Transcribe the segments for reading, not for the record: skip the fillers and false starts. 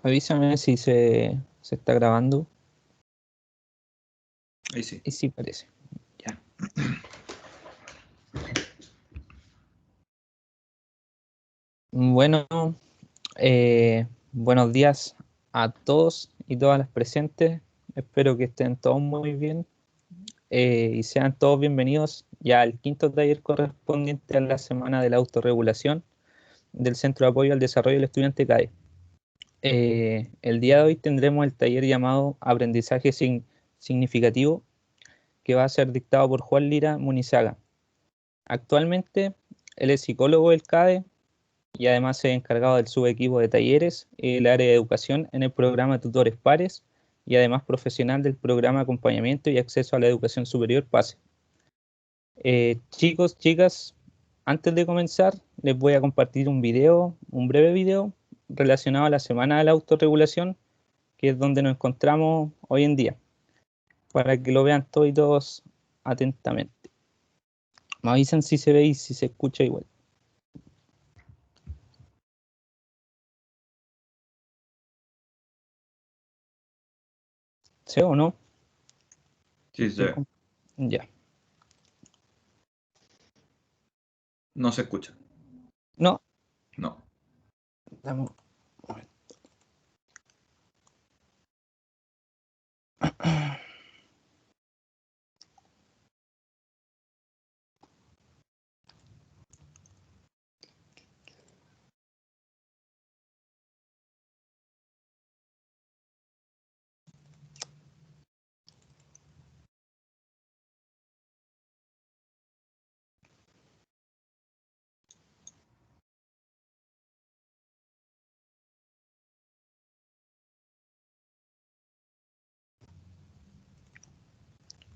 Avísame si se está grabando. Ahí sí. Y sí parece. Ya. Bueno, buenos días a todos y todas las presentes. Espero que estén todos muy bien y sean todos bienvenidos ya al quinto taller correspondiente a la Semana de la Autorregulación del Centro de Apoyo al Desarrollo del Estudiante CADE. El día de hoy tendremos el taller llamado Aprendizaje Significativo, que va a ser dictado por Juan Lira Munizaga. Actualmente él es psicólogo del CADE y además es encargado del subequipo de talleres y el área de educación en el programa Tutores Pares y además profesional del programa Acompañamiento y Acceso a la Educación Superior PASE. Chicos, chicas, antes de comenzar les voy a compartir un breve video relacionado a la Semana de la Autorregulación, que es donde nos encontramos hoy en día, para que lo vean todos y todos atentamente. Me avisan si se ve y si se escucha igual. ¿Sí o no? Sí, sí. Ya. No se escucha. No. No. Dame un momento.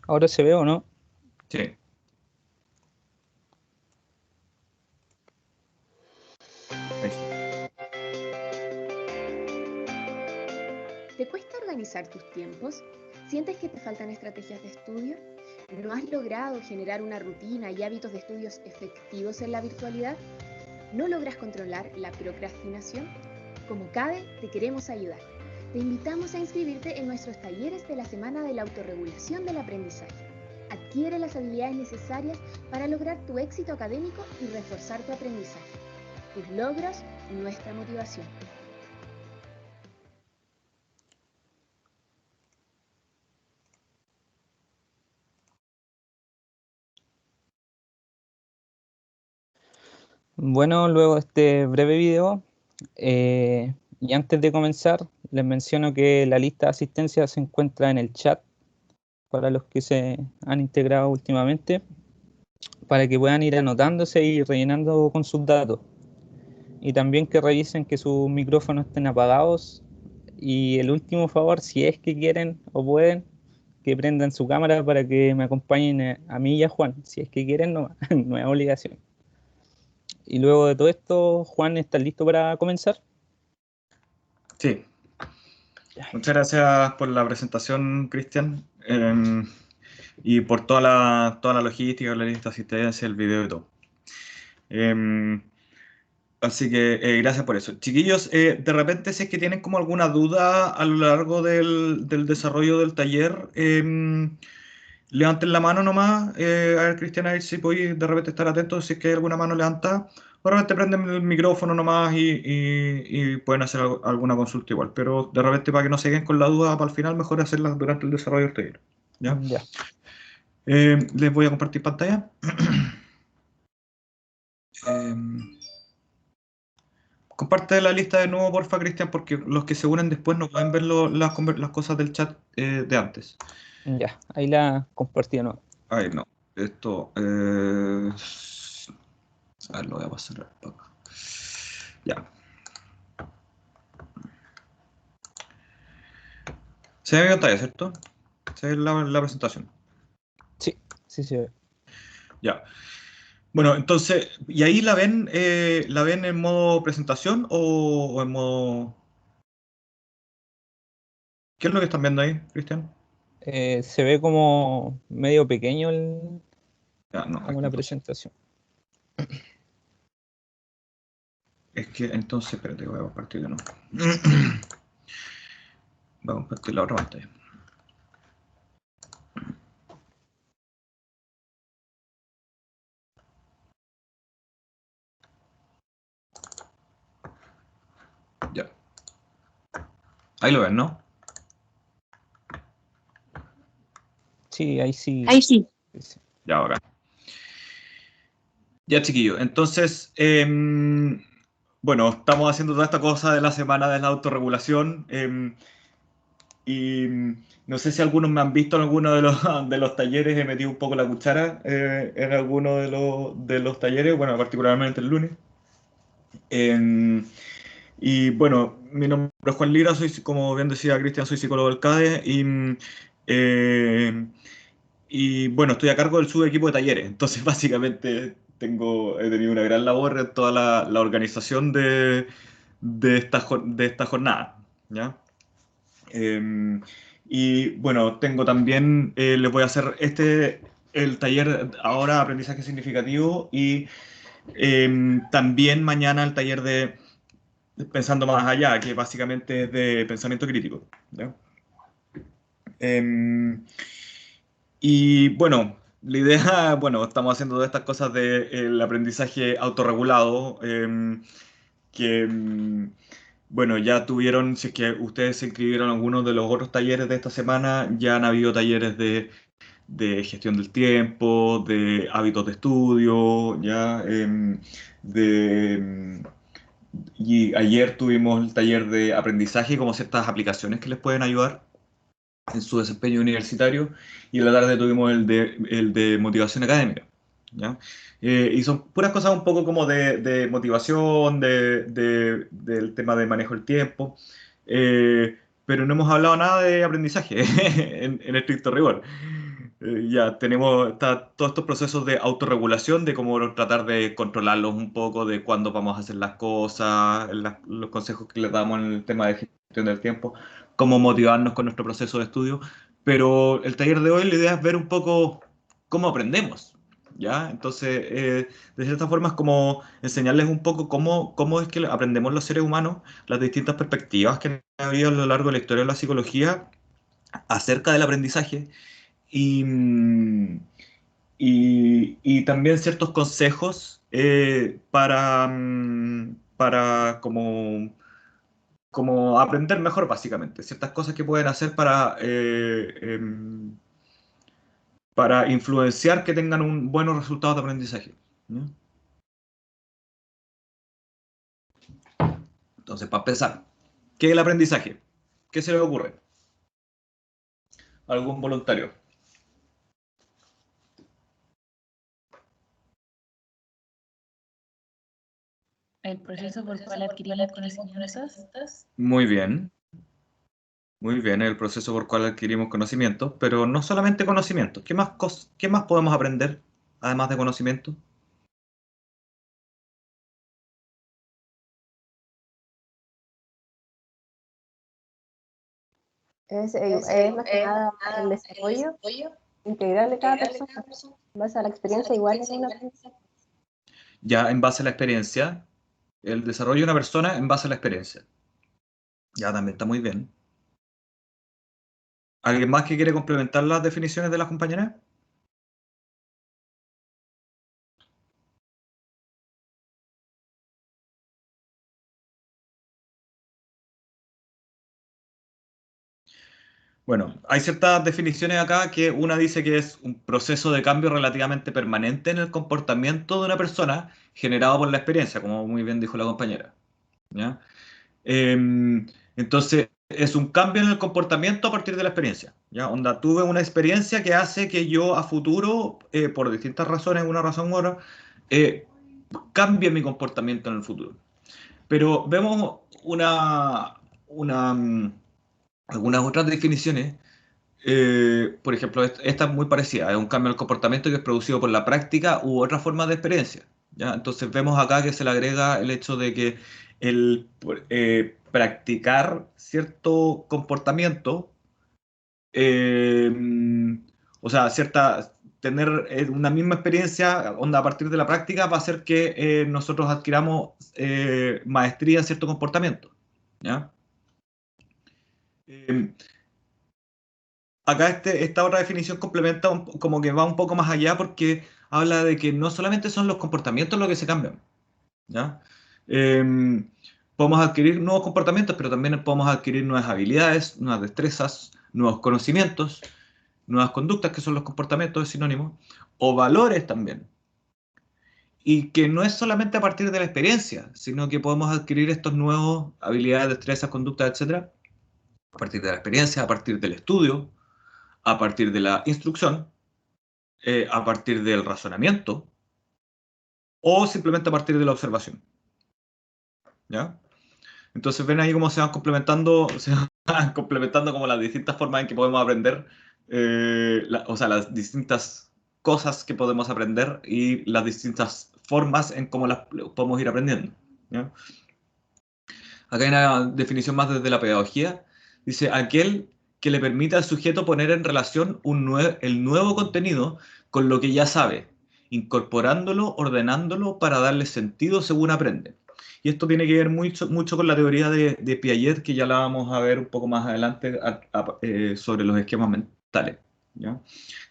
¿Ahora se ve o no? Sí. Ahí sí. ¿Te cuesta organizar tus tiempos? ¿Sientes que te faltan estrategias de estudio? ¿No has logrado generar una rutina y hábitos de estudios efectivos en la virtualidad? ¿No logras controlar la procrastinación? Como CADE, te queremos ayudar. Te invitamos a inscribirte en nuestros talleres de la Semana de la Autorregulación del Aprendizaje. Adquiere las habilidades necesarias para lograr tu éxito académico y reforzar tu aprendizaje. Tus logros, nuestra motivación. Bueno, luego de este breve video, y antes de comenzar, les menciono que la lista de asistencia se encuentra en el chat para los que se han integrado últimamente, para que puedan ir anotándose y rellenando con sus datos. Y también que revisen que sus micrófonos estén apagados. Y el último favor, si es que quieren o pueden, que prendan su cámara para que me acompañen a mí y a Juan. Si es que quieren, no, no es obligación. Y luego de todo esto, Juan, ¿estás listo para comenzar? Sí. Muchas gracias por la presentación, Cristian, y por toda la logística, la lista de asistencia, el video y todo. Así que gracias por eso. Chiquillos, de repente si es que tienen como alguna duda a lo largo del desarrollo del taller, levanten la mano nomás. A ver, Cristian, a ver si podéis de repente estar atentos si es que hay alguna mano levantada. O de repente prenden el micrófono nomás y pueden hacer alguna consulta igual. Pero de repente para que no se queden con la duda para el final, mejor hacerla durante el desarrollo del taller. ¿Ya? Ya. Les voy a compartir pantalla. Em, Comparte la lista de nuevo, porfa, Cristian, porque los que se unen después no pueden ver las cosas del chat de antes. Ya, ahí la compartí de nuevo. Ay, no. Esto. A ver, lo voy a pasar para acá. Ya. Se ve mi pantalla, ¿cierto? Se ve la presentación. Sí, sí se ve. Ya. Bueno, entonces, ¿y ahí la ven en modo presentación o en modo... ¿Qué es lo que están viendo ahí, Cristian? Se ve como medio pequeño Ya, no, es como que la entonces... presentación. Es que entonces, espérate, voy a compartir de nuevo. Vamos a compartir la otra pantalla. Ya. Ahí lo ven, ¿no? Sí, ahí sí. Ahí sí. Ya, ahora. Ya, chiquillos. Entonces, bueno, estamos haciendo toda esta cosa de la semana de la autorregulación. Y no sé si algunos me han visto en alguno de los talleres. He metido un poco la cuchara en alguno de los talleres, bueno, particularmente el lunes. Y bueno, mi nombre es Juan Lira, soy, como bien decía Cristian, soy psicólogo del CADE y bueno, estoy a cargo del subequipo de talleres. Entonces, básicamente, he tenido una gran labor en toda la organización de esta jornada, ¿ya? Y bueno, tengo también, les voy a hacer el taller ahora, aprendizaje significativo, y también mañana el taller de pensando más allá, que básicamente es de pensamiento crítico, ¿ya? Em, y bueno, la idea, bueno, estamos haciendo todas estas cosas del aprendizaje autorregulado, que, bueno, ya tuvieron, si es que ustedes se inscribieron en algunos de los otros talleres de esta semana, ya han habido talleres de gestión del tiempo, de hábitos de estudio, ya, y ayer tuvimos el taller de aprendizaje, como ciertas aplicaciones que les pueden ayudar en su desempeño universitario, y en la tarde tuvimos el de motivación académica, ¿ya? Y son puras cosas un poco como de motivación, del tema de manejo del tiempo, pero no hemos hablado nada de aprendizaje en estricto rigor. Ya tenemos todos estos procesos de autorregulación, de cómo tratar de controlarlos un poco, de cuándo vamos a hacer las cosas, los consejos que les damos en el tema de gestión del tiempo, cómo motivarnos con nuestro proceso de estudio. Pero el taller de hoy, la idea es ver un poco cómo aprendemos, ¿ya? Entonces, de cierta forma es como enseñarles un poco cómo es que aprendemos los seres humanos, las distintas perspectivas que ha habido a lo largo de la historia de la psicología acerca del aprendizaje y, y también ciertos consejos para como aprender mejor, básicamente. Ciertas cosas que pueden hacer para influenciar que tengan un buenos resultados de aprendizaje, ¿no? Entonces, para empezar, ¿qué es el aprendizaje? ¿Qué se les ocurre? ¿Algún voluntario? El proceso por el cual adquirimos conocimientos. Muy bien. Muy bien, el proceso por el cual adquirimos conocimiento, pero no solamente conocimiento. ¿Qué más podemos aprender además de conocimiento? Es más que nada el desarrollo integral de cada persona, en base a la experiencia igual en una persona. Ya en base a la experiencia, el desarrollo de una persona en base a la experiencia. Ya también está muy bien. ¿Alguien más que quiere complementar las definiciones de las compañeras? Bueno, hay ciertas definiciones acá que una dice que es un proceso de cambio relativamente permanente en el comportamiento de una persona generado por la experiencia, como muy bien dijo la compañera, ¿ya? Entonces, es un cambio en el comportamiento a partir de la experiencia, ¿ya? Onda, tuve una experiencia que hace que yo a futuro, por distintas razones, una razón u otra, cambie mi comportamiento en el futuro. Pero vemos algunas otras definiciones. Por ejemplo, esta es muy parecida, es un cambio en el comportamiento que es producido por la práctica u otras formas de experiencia, ¿ya? Entonces vemos acá que se le agrega el hecho de que el practicar cierto comportamiento, eh, o sea, tener una misma experiencia onda, a partir de la práctica va a hacer que nosotros adquiramos maestría en cierto comportamiento, ¿ya? Acá esta otra definición complementa como que va un poco más allá porque habla de que no solamente son los comportamientos los que se cambian, ¿ya? Podemos adquirir nuevos comportamientos, pero también podemos adquirir nuevas habilidades, nuevas destrezas, nuevos conocimientos, nuevas conductas, que son los comportamientos, es sinónimo, o valores también. Y que no es solamente a partir de la experiencia, sino que podemos adquirir estos nuevos habilidades, destrezas, conductas, etcétera, a partir de la experiencia, a partir del estudio, a partir de la instrucción, a partir del razonamiento, o simplemente a partir de la observación. ¿Ya? Entonces ven ahí cómo se van complementando como las distintas formas en que podemos aprender, o sea, las distintas cosas que podemos aprender y las distintas formas en cómo las podemos ir aprendiendo, ¿ya? Acá hay una definición más desde la pedagogía. Dice, aquel que le permite al sujeto poner en relación el nuevo contenido con lo que ya sabe, incorporándolo, ordenándolo para darle sentido según aprende. Y esto tiene que ver mucho con la teoría de Piaget, que ya la vamos a ver un poco más adelante sobre los esquemas mentales, ¿ya?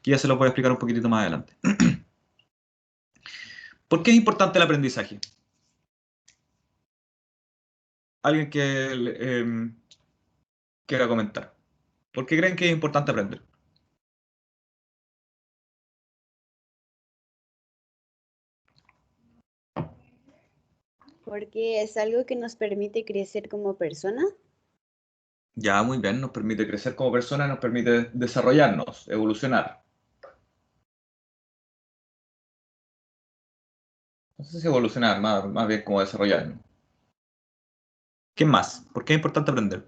Que ya se los voy a explicar un poquitito más adelante. ¿Por qué es importante el aprendizaje? Alguien que quiera comentar. ¿Por qué creen que es importante aprender? Porque es algo que nos permite crecer como persona. Ya, muy bien, nos permite crecer como persona, nos permite desarrollarnos, evolucionar. No sé si evolucionar, más bien como desarrollarnos. ¿Qué más? ¿Por qué es importante aprender?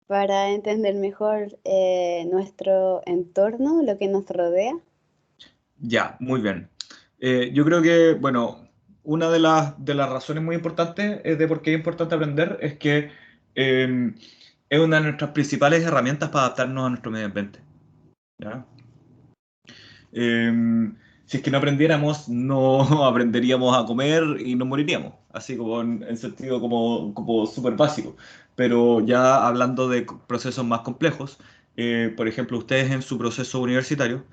Para entender mejor nuestro entorno, lo que nos rodea. Ya, muy bien. Yo creo que, bueno, una de las razones muy importantes de por qué es importante aprender es que es una de nuestras principales herramientas para adaptarnos a nuestro medio ambiente, ¿ya? Si es que no aprendiéramos, no aprenderíamos a comer y nos moriríamos, así como en sentido como súper básico. Pero ya hablando de procesos más complejos, por ejemplo, ustedes en su proceso universitario,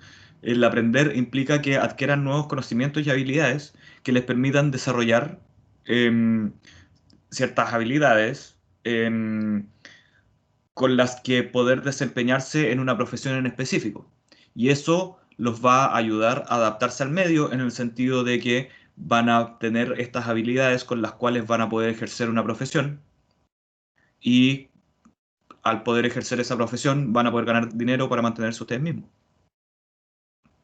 el aprender implica que adquieran nuevos conocimientos y habilidades que les permitan desarrollar em, ciertas habilidades con las que poder desempeñarse en una profesión en específico. Y eso los va a ayudar a adaptarse al medio en el sentido de que van a tener estas habilidades con las cuales van a poder ejercer una profesión y al poder ejercer esa profesión van a poder ganar dinero para mantenerse ustedes mismos.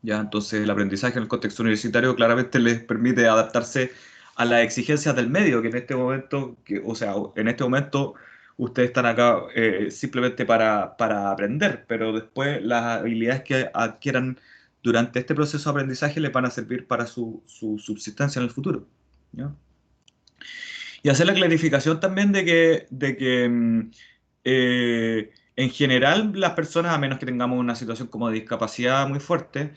¿Ya? Entonces el aprendizaje en el contexto universitario claramente les permite adaptarse a las exigencias del medio, que en este momento, en este momento ustedes están acá simplemente para aprender, pero después las habilidades que adquieran durante este proceso de aprendizaje les van a servir para su subsistencia en el futuro, ¿ya? Y hacer la clarificación también de que en general las personas, a menos que tengamos una situación como de discapacidad muy fuerte,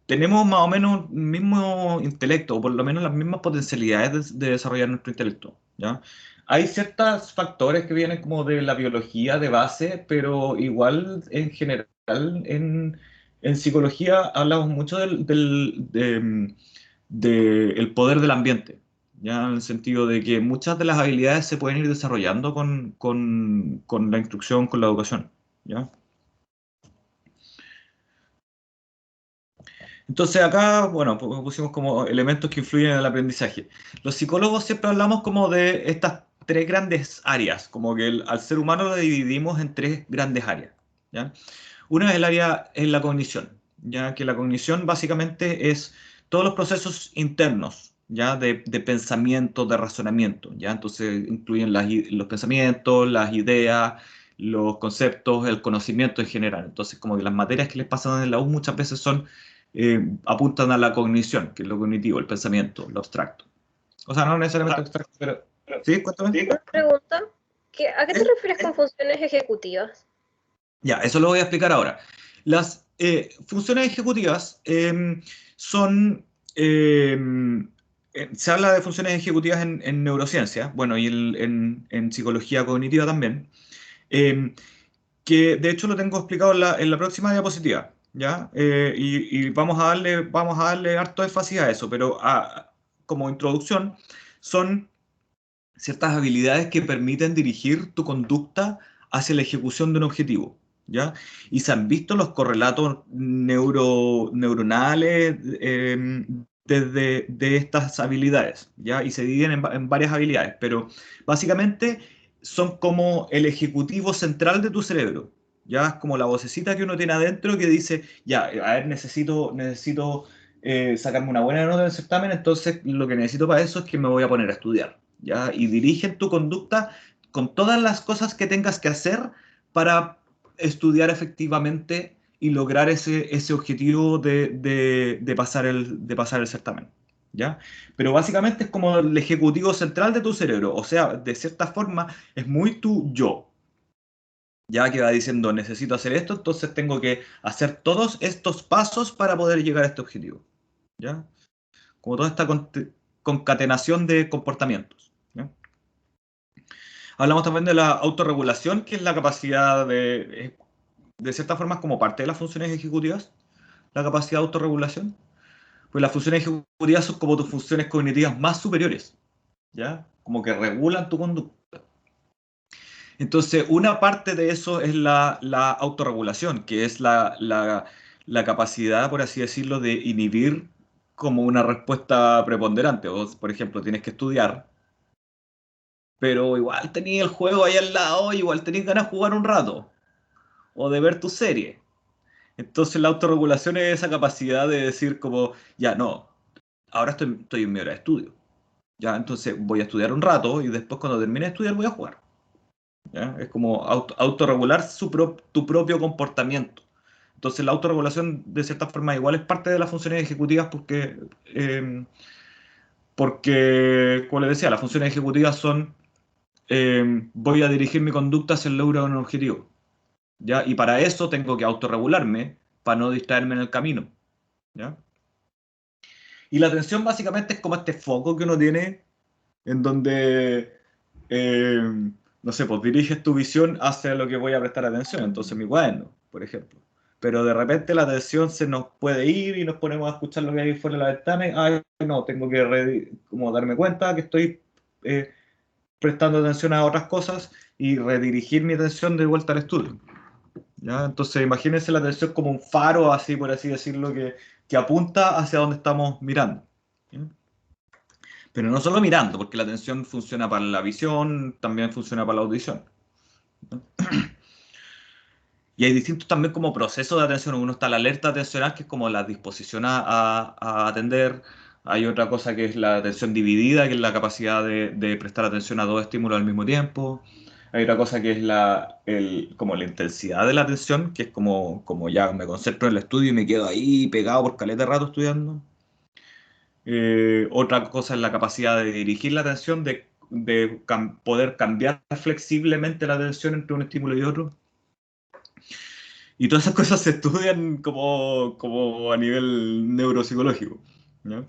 tenemos más o menos el mismo intelecto, o por lo menos las mismas potencialidades de desarrollar nuestro intelecto, ¿ya? Hay ciertos factores que vienen como de la biología de base, pero igual en general en psicología hablamos mucho del poder del ambiente, ya en el sentido de que muchas de las habilidades se pueden ir desarrollando con la instrucción, con la educación, ¿ya? Entonces acá, bueno, pusimos como elementos que influyen en el aprendizaje. Los psicólogos siempre hablamos como de estas tres grandes áreas, como que al ser humano lo dividimos en tres grandes áreas, ¿ya? Una es el área en la cognición, ya que la cognición básicamente es todos los procesos internos, ya de pensamiento, de razonamiento, ya entonces incluyen los pensamientos, las ideas, los conceptos, el conocimiento en general. Entonces como que las materias que les pasan en la U muchas veces apuntan a la cognición, que es lo cognitivo, el pensamiento, lo abstracto. O sea, no necesariamente abstracto, pero ¿sí? Cuéntame. Una pregunta, ¿a qué te refieres con funciones ejecutivas? Ya, eso lo voy a explicar ahora. funciones ejecutivas son... se habla de funciones ejecutivas en neurociencia, bueno, y en psicología cognitiva también, que de hecho lo tengo explicado en la próxima diapositiva, ¿ya? Y vamos a darle harto énfasis a eso, pero como introducción, son ciertas habilidades que permiten dirigir tu conducta hacia la ejecución de un objetivo, ¿ya? Y se han visto los correlatos neuronales de estas habilidades, ¿ya? Y se dividen en varias habilidades, pero básicamente son como el ejecutivo central de tu cerebro, ¿ya? Es como la vocecita que uno tiene adentro que dice, ya, a ver, necesito sacarme una buena nota en el certamen, entonces lo que necesito para eso es que me voy a poner a estudiar, ¿ya? Y dirigen tu conducta con todas las cosas que tengas que hacer para estudiar efectivamente y lograr ese objetivo de pasar el certamen, ¿ya? Pero básicamente es como el ejecutivo central de tu cerebro, o sea, de cierta forma es muy tu yo, ya que va diciendo, necesito hacer esto, entonces tengo que hacer todos estos pasos para poder llegar a este objetivo, ¿ya? Como toda esta concatenación de comportamientos, ¿ya? Hablamos también de la autorregulación, que es la capacidad de cierta forma, como parte de las funciones ejecutivas, la capacidad de autorregulación. Pues las funciones ejecutivas son como tus funciones cognitivas más superiores, ¿ya? Como que regulan tu conducta. Entonces, una parte de eso es la autorregulación, que es la capacidad, por así decirlo, de inhibir como una respuesta preponderante. O, por ejemplo, tienes que estudiar, pero igual tenías el juego ahí al lado, igual tenías ganas de jugar un rato, o de ver tu serie. Entonces la autorregulación es esa capacidad de decir como, ya no, ahora estoy en mi hora de estudio. Ya, entonces voy a estudiar un rato y después cuando termine de estudiar voy a jugar. ¿Ya? Es como autorregular tu propio comportamiento. Entonces la autorregulación de cierta forma igual es parte de las funciones ejecutivas porque como les decía, las funciones ejecutivas son voy a dirigir mi conducta hacia el logro de un objetivo. ¿Ya? Y para eso tengo que autorregularme para no distraerme en el camino. ¿Ya? Y la atención básicamente es como este foco que uno tiene en donde, no sé, pues diriges tu visión hacia lo que voy a prestar atención, entonces mi cuaderno, por ejemplo. Pero de repente la atención se nos puede ir y nos ponemos a escuchar lo que hay fuera de la ventana y, ay, no, tengo que como darme cuenta que estoy prestando atención a otras cosas y redirigir mi atención de vuelta al estudio. ¿Ya? Entonces imagínense la atención como un faro, así por así decirlo, que apunta hacia donde estamos mirando. ¿Ya? Pero no solo mirando, porque la atención funciona para la visión, también funciona para la audición. Y hay distintos también como procesos de atención. Uno está la alerta atencional, que es como la disposición a atender. Hay otra cosa que es la atención dividida, que es la capacidad de prestar atención a dos estímulos al mismo tiempo. Hay otra cosa que es como la intensidad de la atención, que es como ya me concentro en el estudio y me quedo ahí pegado por caleta de rato estudiando. Otra cosa es la capacidad de dirigir la atención, de poder cambiar flexiblemente la atención entre un estímulo y otro. Y todas esas cosas se estudian como a nivel neuropsicológico, ¿ya?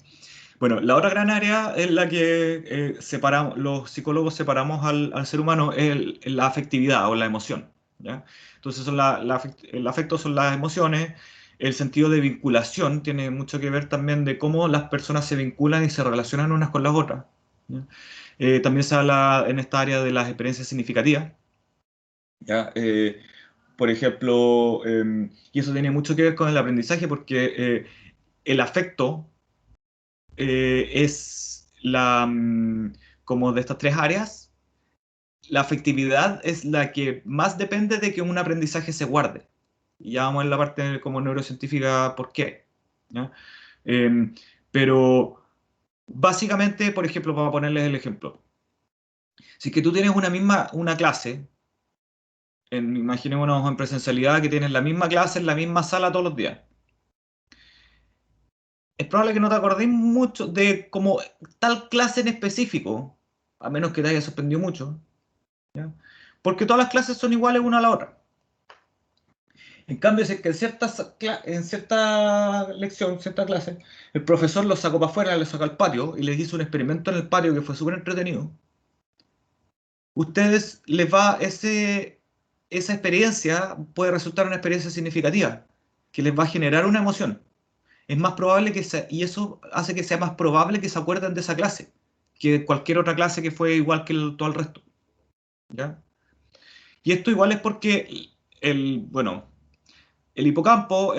Bueno, la otra gran área es la que los psicólogos separamos al ser humano, es la afectividad o la emoción, ¿ya? Entonces el afecto son las emociones, el sentido de vinculación tiene mucho que ver también de cómo las personas se vinculan y se relacionan unas con las otras, ¿ya? También se habla en esta área de las experiencias significativas, ¿ya? Por ejemplo, y eso tiene mucho que ver con el aprendizaje porque el afecto es como de estas tres áreas, la afectividad es la que más depende de que un aprendizaje se guarde. Y ya vamos en la parte como neurocientífica, ¿por qué? ¿Ya? Em, pero básicamente, por ejemplo, para ponerles el ejemplo, si es que tú tienes una clase, imaginémonos en presencialidad que tienes la misma clase en la misma sala todos los días. Es probable que no te acordéis mucho de como tal clase en específico, a menos que te haya sorprendido mucho, ¿ya? Porque todas las clases son iguales una a la otra. En cambio, es que en cierta lección, cierta clase, el profesor los sacó para afuera, los sacó al patio y les hizo un experimento en el patio que fue súper entretenido. Ustedes les va esa experiencia puede resultar una experiencia significativa, que les va a generar una emoción. Es más probable y eso hace que sea más probable que se acuerden de esa clase, que cualquier otra clase que fue igual que todo el resto. ¿Ya? Y esto igual es porque bueno, el hipocampo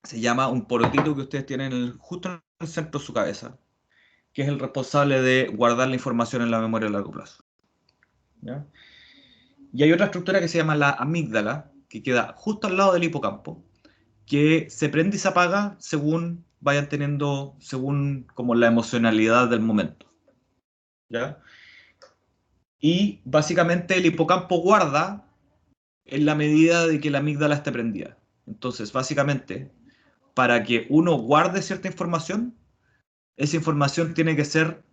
se llama un porotito que ustedes tienen justo en el centro de su cabeza, que es el responsable de guardar la información en la memoria a largo plazo. ¿Ya? Y hay otra estructura que se llama la amígdala, que queda justo al lado del hipocampo, que se prende y se apaga según como la emocionalidad del momento. ¿Ya? Y básicamente el hipocampo guarda en la medida de que la amígdala esté prendida. Entonces, básicamente, para que uno guarde cierta información, esa información tiene que ser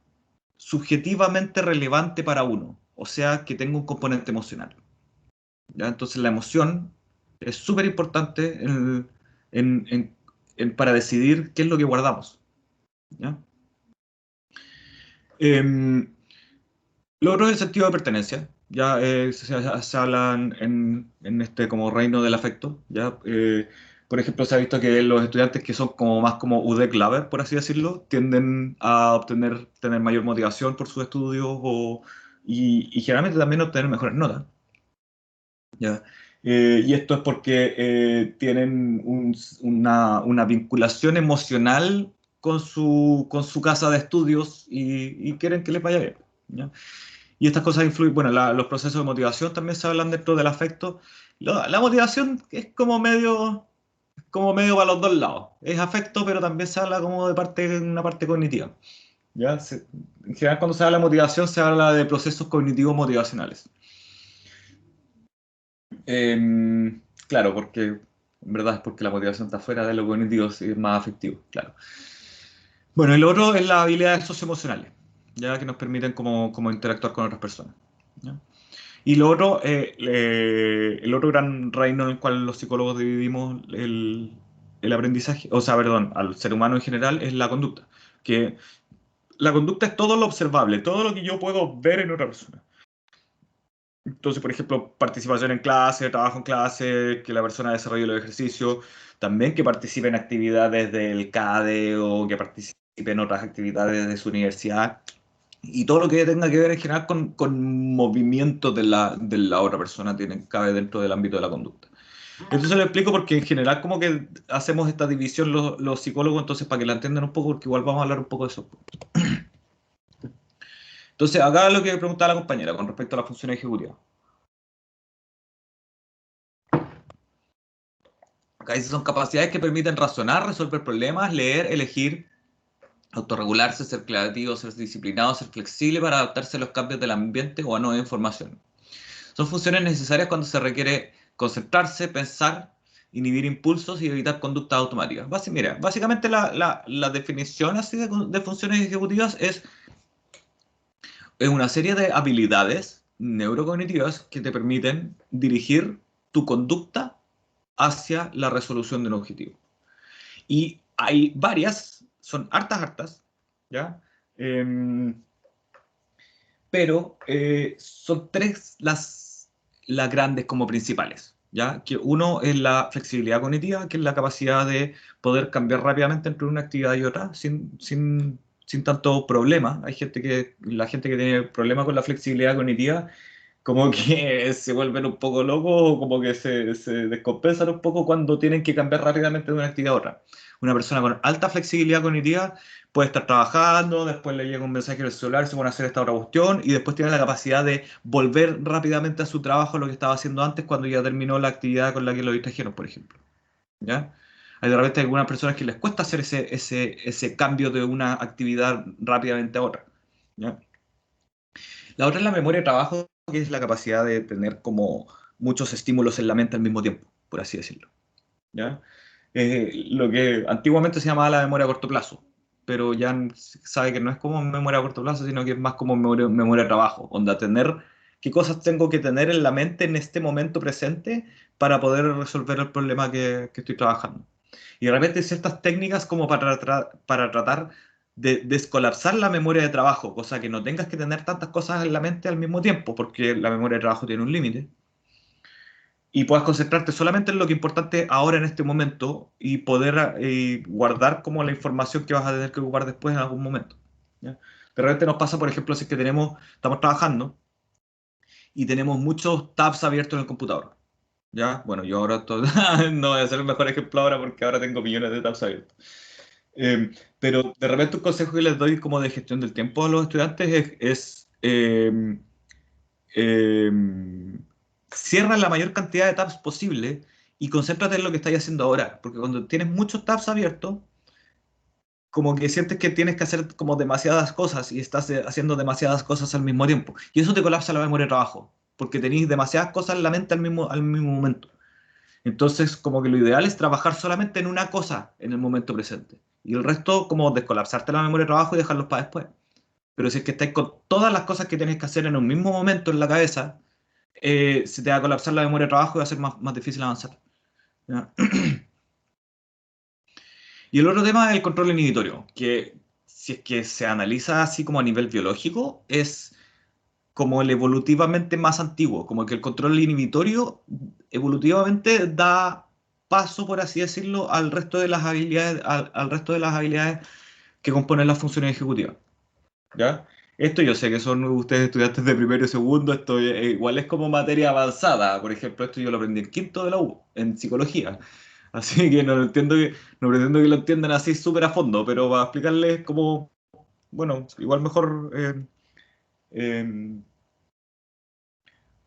subjetivamente relevante para uno, o sea, que tenga un componente emocional. ¿Ya? Entonces, la emoción es súper importante para decidir qué es lo que guardamos. ¿Ya? Lo otro es el sentido de pertenencia. Ya se habla en este como reino del afecto. ¿Ya? Por ejemplo, se ha visto que los estudiantes que son como más como UD Claver, por así decirlo, tienden a tener mayor motivación por sus estudios y generalmente también obtener mejores notas. ¿Ya? Y esto es porque tienen una vinculación emocional con su casa de estudios y quieren que les vaya bien. ¿Ya? Y estas cosas influyen, bueno, los procesos de motivación también se hablan dentro del afecto. La motivación es como medio para los dos lados. Es afecto, pero también se habla como de una parte cognitiva. ¿Ya? En general, cuando se habla de motivación, se habla de procesos cognitivos motivacionales. Claro, porque en verdad es porque la motivación está fuera de lo cognitivo, es más afectivo, claro. Bueno, el otro es las habilidades socioemocionales, ya que nos permiten como interactuar con otras personas. ¿Ya? Y lo otro, el otro gran reino en el cual los psicólogos dividimos el aprendizaje, o sea, perdón, al ser humano en general, es la conducta. Que la conducta es todo lo observable, todo lo que yo puedo ver en otra persona. Entonces, por ejemplo, participación en clase, trabajo en clase, que la persona desarrolle los ejercicios, también que participe en actividades del CADE o que participe en otras actividades de su universidad y todo lo que tenga que ver en general con movimientos de la otra persona cabe dentro del ámbito de la conducta. Entonces lo explico porque en general como que hacemos esta división los psicólogos, entonces para que la entiendan un poco, porque igual vamos a hablar un poco de eso. Entonces, acá lo que preguntaba la compañera con respecto a la función ejecutiva. Acá dice, son capacidades que permiten razonar, resolver problemas, leer, elegir, autorregularse, ser creativo, ser disciplinado, ser flexible para adaptarse a los cambios del ambiente o a nueva información. Son funciones necesarias cuando se requiere concentrarse, pensar, inhibir impulsos y evitar conductas automáticas. Mira, básicamente la definición así de funciones ejecutivas es una serie de habilidades neurocognitivas que te permiten dirigir tu conducta hacia la resolución de un objetivo. Y hay varias, son hartas, ¿ya? Pero son tres las grandes como principales, ¿ya? Que uno es la flexibilidad cognitiva, que es la capacidad de poder cambiar rápidamente entre una actividad y otra sin tanto problema. La gente que tiene problemas con la flexibilidad cognitiva como que se vuelven un poco locos o como que se descompensan un poco cuando tienen que cambiar rápidamente de una actividad a otra. Una persona con alta flexibilidad cognitiva puede estar trabajando, después le llega un mensaje del celular, se pone a hacer esta otra cuestión y después tiene la capacidad de volver rápidamente a su trabajo, lo que estaba haciendo antes cuando ya terminó la actividad con la que lo distrajeron, por ejemplo. ¿Ya? Hay de repente algunas personas que les cuesta hacer ese cambio de una actividad rápidamente a otra. ¿Ya? La otra es la memoria de trabajo, que es la capacidad de tener como muchos estímulos en la mente al mismo tiempo, por así decirlo. ¿Ya? Lo que antiguamente se llamaba la memoria a corto plazo, pero ya se sabe que no es como memoria a corto plazo, sino que es más como memoria de trabajo, donde tener qué cosas tengo que tener en la mente en este momento presente para poder resolver el problema que estoy trabajando. Y de repente hay ciertas técnicas como para tratar de descolapsar la memoria de trabajo, cosa que no tengas que tener tantas cosas en la mente al mismo tiempo, porque la memoria de trabajo tiene un límite. Y puedas concentrarte solamente en lo que es importante ahora en este momento y poder guardar como la información que vas a tener que ocupar después en algún momento. ¿Ya? De repente nos pasa, por ejemplo, si es que estamos trabajando y tenemos muchos tabs abiertos en el computador. ¿Ya? Bueno, yo ahora no voy a ser el mejor ejemplo ahora porque ahora tengo millones de tabs abiertos. Pero de repente un consejo que les doy como de gestión del tiempo a los estudiantes cierra la mayor cantidad de tabs posible y concéntrate en lo que estás haciendo ahora, porque cuando tienes muchos tabs abiertos, como que sientes que tienes que hacer como demasiadas cosas y estás haciendo demasiadas cosas al mismo tiempo. Y eso te colapsa la memoria de trabajo, porque tenéis demasiadas cosas en la mente al mismo momento. Entonces, como que lo ideal es trabajar solamente en una cosa en el momento presente. Y el resto, como descolapsarte la memoria de trabajo y dejarlos para después. Pero si es que estáis con todas las cosas que tienes que hacer en un mismo momento en la cabeza, se te va a colapsar la memoria de trabajo y va a ser más difícil avanzar. ¿Ya? Y el otro tema es el control inhibitorio, que si es que se analiza así como a nivel biológico, es como el evolutivamente más antiguo, como que el control inhibitorio evolutivamente da paso, por así decirlo, al resto de las habilidades, al resto de las habilidades que componen las funciones ejecutivas. ¿Ya? Esto yo sé que son ustedes estudiantes de primero y segundo, esto igual es como materia avanzada. Por ejemplo, esto yo lo aprendí en quinto de la U, en psicología. Así que no pretendo que lo entiendan así súper a fondo, pero para explicarles cómo, bueno, igual mejor eh,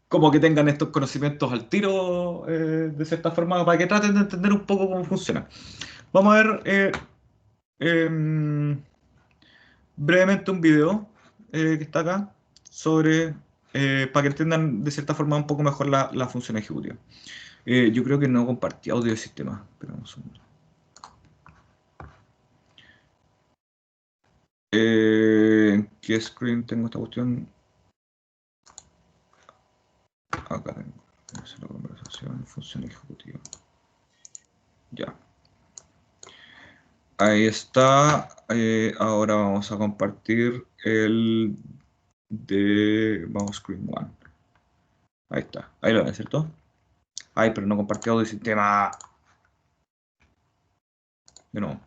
como que tengan estos conocimientos al tiro, de cierta forma, para que traten de entender un poco cómo funciona. Vamos a ver em, brevemente un video que está acá sobre, para que entiendan de cierta forma un poco mejor la función ejecutiva. Yo creo que no compartí audio de sistema, pero un segundo. ¿En qué screen tengo esta cuestión? Acá tengo. La conversación, función ejecutiva. Ya. Ahí está. Ahora vamos a compartir el de... Vamos, screen one. Ahí está. Ahí lo ven, ¿cierto? Ay, pero no compartí audio de sistema. De nuevo.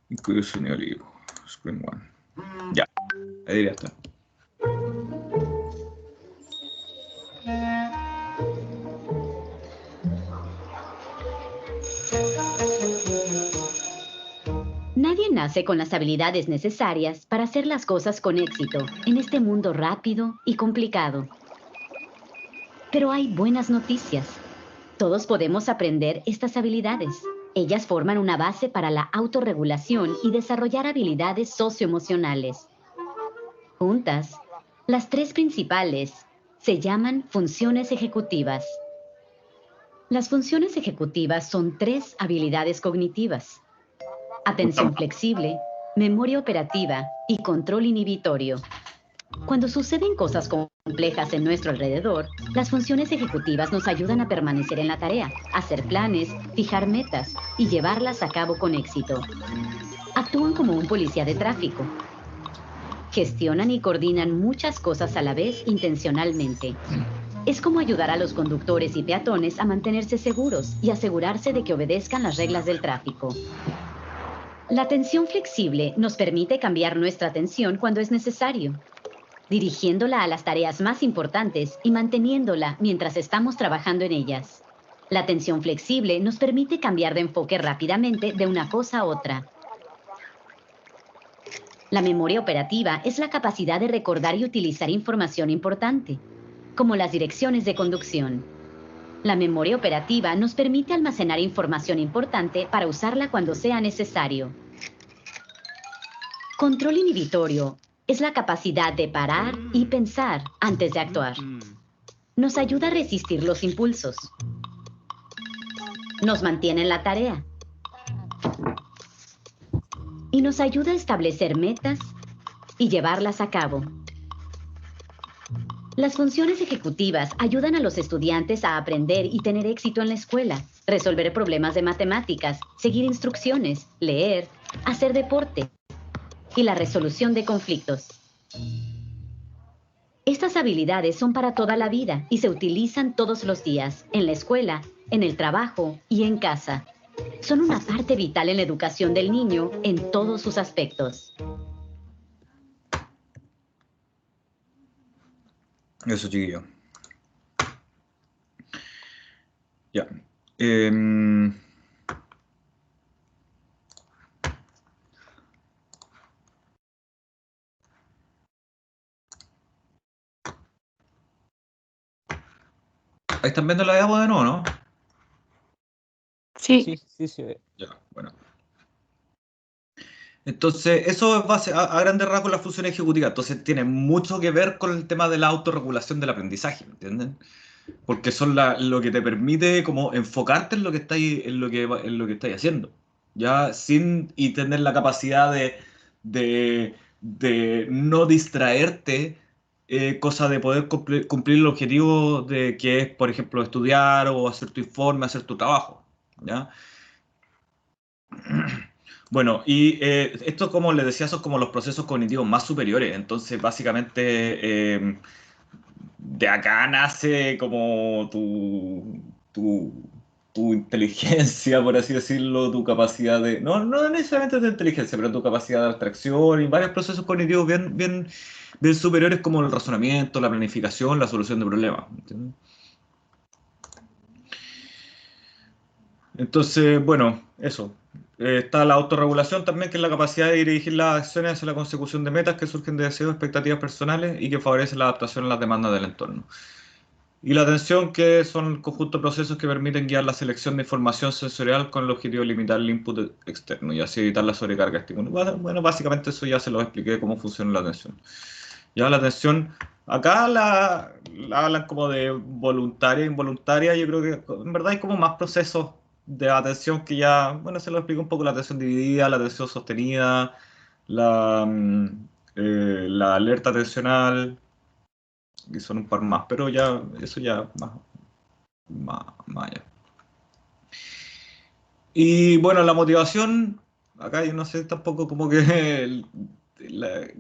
Incluye sonido libre. Screen one. Ya. Ahí debería estar. Nadie nace con las habilidades necesarias para hacer las cosas con éxito en este mundo rápido y complicado. Pero hay buenas noticias. Todos podemos aprender estas habilidades. Ellas forman una base para la autorregulación y desarrollar habilidades socioemocionales. Juntas, las tres principales se llaman funciones ejecutivas. Las funciones ejecutivas son tres habilidades cognitivas: atención flexible, memoria operativa y control inhibitorio. Cuando suceden cosas complejas en nuestro alrededor, las funciones ejecutivas nos ayudan a permanecer en la tarea, hacer planes, fijar metas y llevarlas a cabo con éxito. Actúan como un policía de tráfico. Gestionan y coordinan muchas cosas a la vez intencionalmente. Es como ayudar a los conductores y peatones a mantenerse seguros y asegurarse de que obedezcan las reglas del tráfico. La atención flexible nos permite cambiar nuestra atención cuando es necesario, dirigiéndola a las tareas más importantes y manteniéndola mientras estamos trabajando en ellas. La atención flexible nos permite cambiar de enfoque rápidamente de una cosa a otra. La memoria operativa es la capacidad de recordar y utilizar información importante, como las direcciones de conducción. La memoria operativa nos permite almacenar información importante para usarla cuando sea necesario. Control inhibitorio es la capacidad de parar y pensar antes de actuar. Nos ayuda a resistir los impulsos. Nos mantiene en la tarea. Y nos ayuda a establecer metas y llevarlas a cabo. Las funciones ejecutivas ayudan a los estudiantes a aprender y tener éxito en la escuela, resolver problemas de matemáticas, seguir instrucciones, leer, hacer deporte y la resolución de conflictos. Estas habilidades son para toda la vida y se utilizan todos los días, en la escuela, en el trabajo y en casa. Son una parte vital en la educación del niño en todos sus aspectos. Eso, chiquillo. Ya. Ahí están viendo la diapo de nuevo, ¿no? Sí. Ya, bueno. Entonces, eso es base, a grandes rasgos la función ejecutiva. Entonces, tiene mucho que ver con el tema de la autorregulación del aprendizaje, ¿me entienden? Porque son lo que te permite como enfocarte en lo que estáis, en lo que estáis haciendo. Ya y tener la capacidad de no distraerte, cosa de poder cumplir el objetivo de que es, por ejemplo, estudiar o hacer tu informe, hacer tu trabajo. ¿Ya? Bueno, y esto, como les decía, son como los procesos cognitivos más superiores. Entonces, básicamente, de acá nace como tu inteligencia, por así decirlo, tu capacidad de, no necesariamente de inteligencia, pero tu capacidad de abstracción y varios procesos cognitivos bien superiores como el razonamiento, la planificación, la solución de problemas. ¿Entiendes? Entonces, bueno, eso. Está la autorregulación también, que es la capacidad de dirigir las acciones hacia la consecución de metas que surgen de deseos, expectativas personales y que favorece la adaptación a las demandas del entorno. Y la atención, que son el conjunto de procesos que permiten guiar la selección de información sensorial con el objetivo de limitar el input externo y así evitar la sobrecarga de estímulos. Bueno, básicamente eso ya se lo expliqué cómo funciona la atención. Ya la atención, acá la hablan como de voluntaria e involuntaria. Yo creo que en verdad hay como más procesos de atención que ya, bueno, se lo explico un poco: la atención dividida, la atención sostenida, la alerta atencional, y son un par más, pero ya, eso ya más allá. Y bueno, la motivación, acá yo no sé tampoco como que,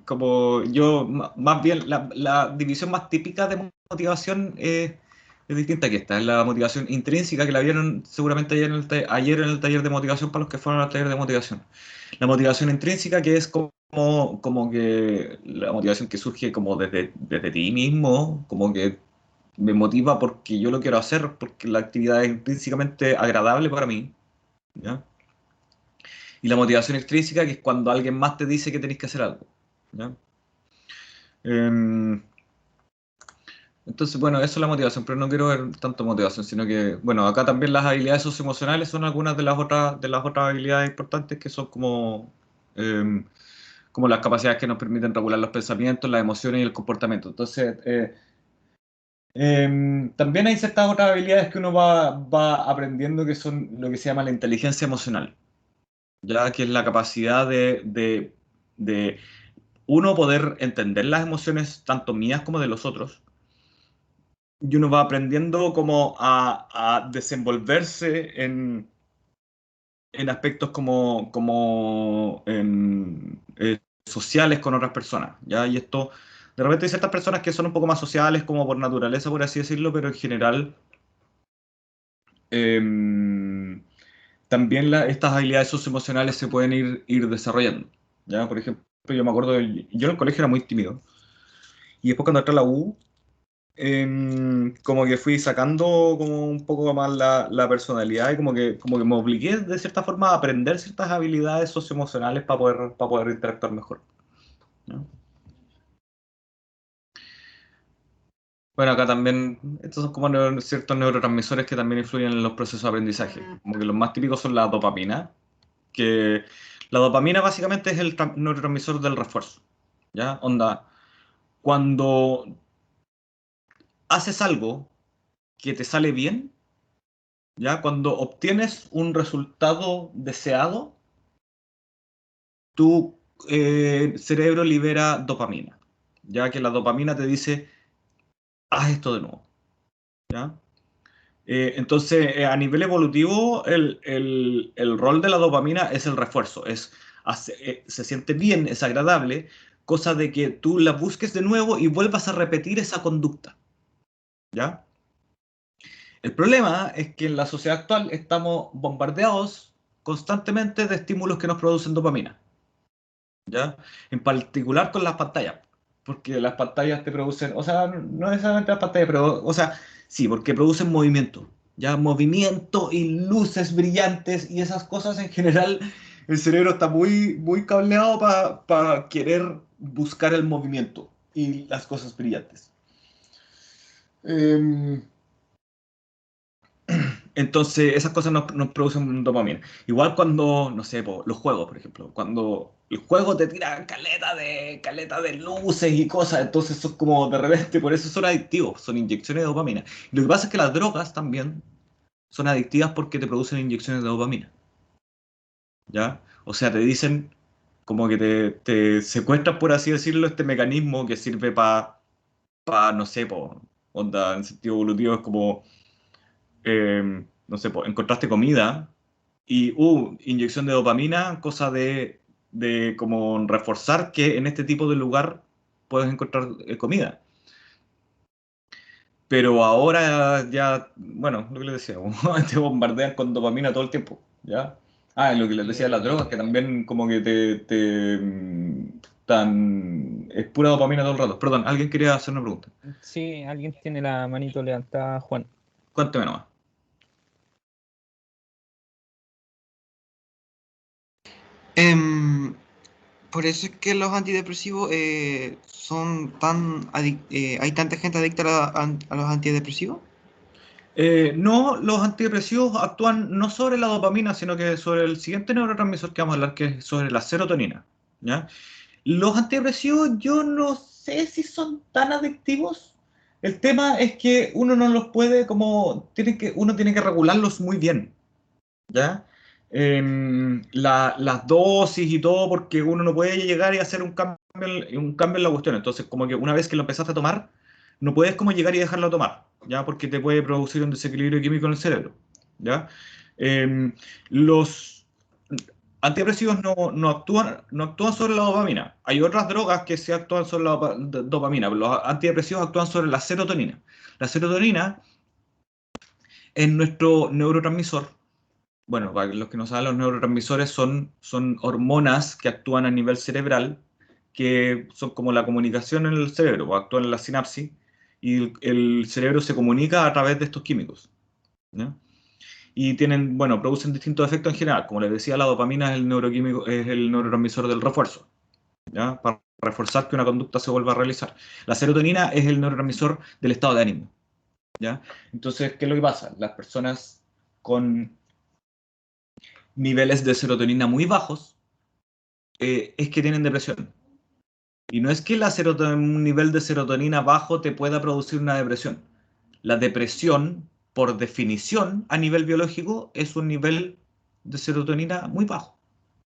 como yo, más bien, la división más típica de motivación es distinta que esta. Es la motivación intrínseca, que la vieron seguramente ayer en el taller de motivación para los que fueron al taller de motivación. La motivación intrínseca, que es como que la motivación que surge como desde ti mismo, como que me motiva porque yo lo quiero hacer, porque la actividad es intrínsecamente agradable para mí, ¿ya? Y la motivación extrínseca, que es cuando alguien más te dice que tenés que hacer algo, ¿ya? Em, entonces, bueno, eso es la motivación, pero no quiero ver tanto motivación, sino que, bueno, acá también las habilidades socioemocionales son algunas de las otras habilidades importantes, que son como las capacidades que nos permiten regular los pensamientos, las emociones y el comportamiento. Entonces, también hay ciertas otras habilidades que uno va aprendiendo, que son lo que se llama la inteligencia emocional, ya que es la capacidad de uno poder entender las emociones tanto mías como de los otros, y uno va aprendiendo como a desenvolverse en aspectos sociales con otras personas, ¿ya? Y esto, de repente hay ciertas personas que son un poco más sociales como por naturaleza, por así decirlo, pero en general em, también estas habilidades socioemocionales se pueden ir desarrollando, ¿ya? Por ejemplo, yo me acuerdo, yo en el colegio era muy tímido, y después cuando entré a la U, como que fui sacando como un poco más la personalidad, y como que me obligué de cierta forma a aprender ciertas habilidades socioemocionales para poder interactuar mejor, ¿no? Bueno, acá también, estos son como ciertos neurotransmisores que también influyen en los procesos de aprendizaje. Como que los más típicos son la dopamina, que la dopamina básicamente es el neurotransmisor del refuerzo, ¿ya? Onda, cuando haces algo que te sale bien, ¿ya? Cuando obtienes un resultado deseado, tu cerebro libera dopamina, ya que la dopamina te dice: haz esto de nuevo, ¿ya? Entonces, a nivel evolutivo, el rol de la dopamina es el refuerzo, se siente bien, es agradable, cosa de que tú la busques de nuevo y vuelvas a repetir esa conducta, ¿ya? El problema es que en la sociedad actual estamos bombardeados constantemente de estímulos que nos producen dopamina, ¿ya? En particular con las pantallas, porque las pantallas te producen, o sea, no necesariamente las pantallas, pero, o sea, sí, porque producen movimiento, ¿ya? Movimiento y luces brillantes y esas cosas en general, el cerebro está muy, muy cableado para querer buscar el movimiento y las cosas brillantes. Entonces, esas cosas nos producen dopamina. Igual cuando, no sé, los juegos, por ejemplo, cuando el juego te tira caleta de luces y cosas, entonces son como de repente, por eso son adictivos, son inyecciones de dopamina. Lo que pasa es que las drogas también son adictivas porque te producen inyecciones de dopamina, ¿ya? O sea, te dicen como que te secuestran, por así decirlo, este mecanismo que sirve no sé, onda, en sentido evolutivo es como no sé, encontraste comida y, inyección de dopamina, cosa de como reforzar que en este tipo de lugar puedes encontrar comida. Pero ahora ya, bueno, lo que les decía, te bombardean con dopamina todo el tiempo, ¿ya? Ah, y lo que les decía de las drogas, que también como que es pura dopamina todo el rato. Perdón, ¿alguien quería hacer una pregunta? Sí, alguien tiene la manito levantada, Juan. Cuénteme nomás. Por eso es que los antidepresivos son hay tanta gente adicta a los antidepresivos. No, los antidepresivos actúan no sobre la dopamina, sino que sobre el siguiente neurotransmisor que vamos a hablar, que es sobre la serotonina, ¿ya? Los antidepresivos yo no sé si son tan adictivos. El tema es que uno no los puede uno tiene que regularlos muy bien, ¿ya? Las dosis y todo, porque uno no puede llegar y hacer un cambio en la cuestión. Entonces, como que una vez que lo empezaste a tomar, no puedes como llegar y dejarlo tomar, ¿ya? Porque te puede producir un desequilibrio químico en el cerebro, ¿ya? Los antidepresivos no actúan sobre la dopamina. Hay otras drogas que sí actúan sobre la dopamina, pero los antidepresivos actúan sobre la serotonina. La serotonina es nuestro neurotransmisor. Bueno, para los que no saben, los neurotransmisores son hormonas que actúan a nivel cerebral, que son como la comunicación en el cerebro, o actúan en la sinapsis, y el cerebro se comunica a través de estos químicos, ¿no? Y bueno, producen distintos efectos en general. Como les decía, la dopamina es el neurotransmisor del refuerzo, ¿ya? Para reforzar que una conducta se vuelva a realizar. La serotonina es el neurotransmisor del estado de ánimo, ¿ya? Entonces, ¿qué es lo que pasa? Las personas con niveles de serotonina muy bajos, es que tienen depresión. Y no es que un nivel de serotonina bajo te pueda producir una depresión. La depresión, por definición, a nivel biológico, es un nivel de serotonina muy bajo,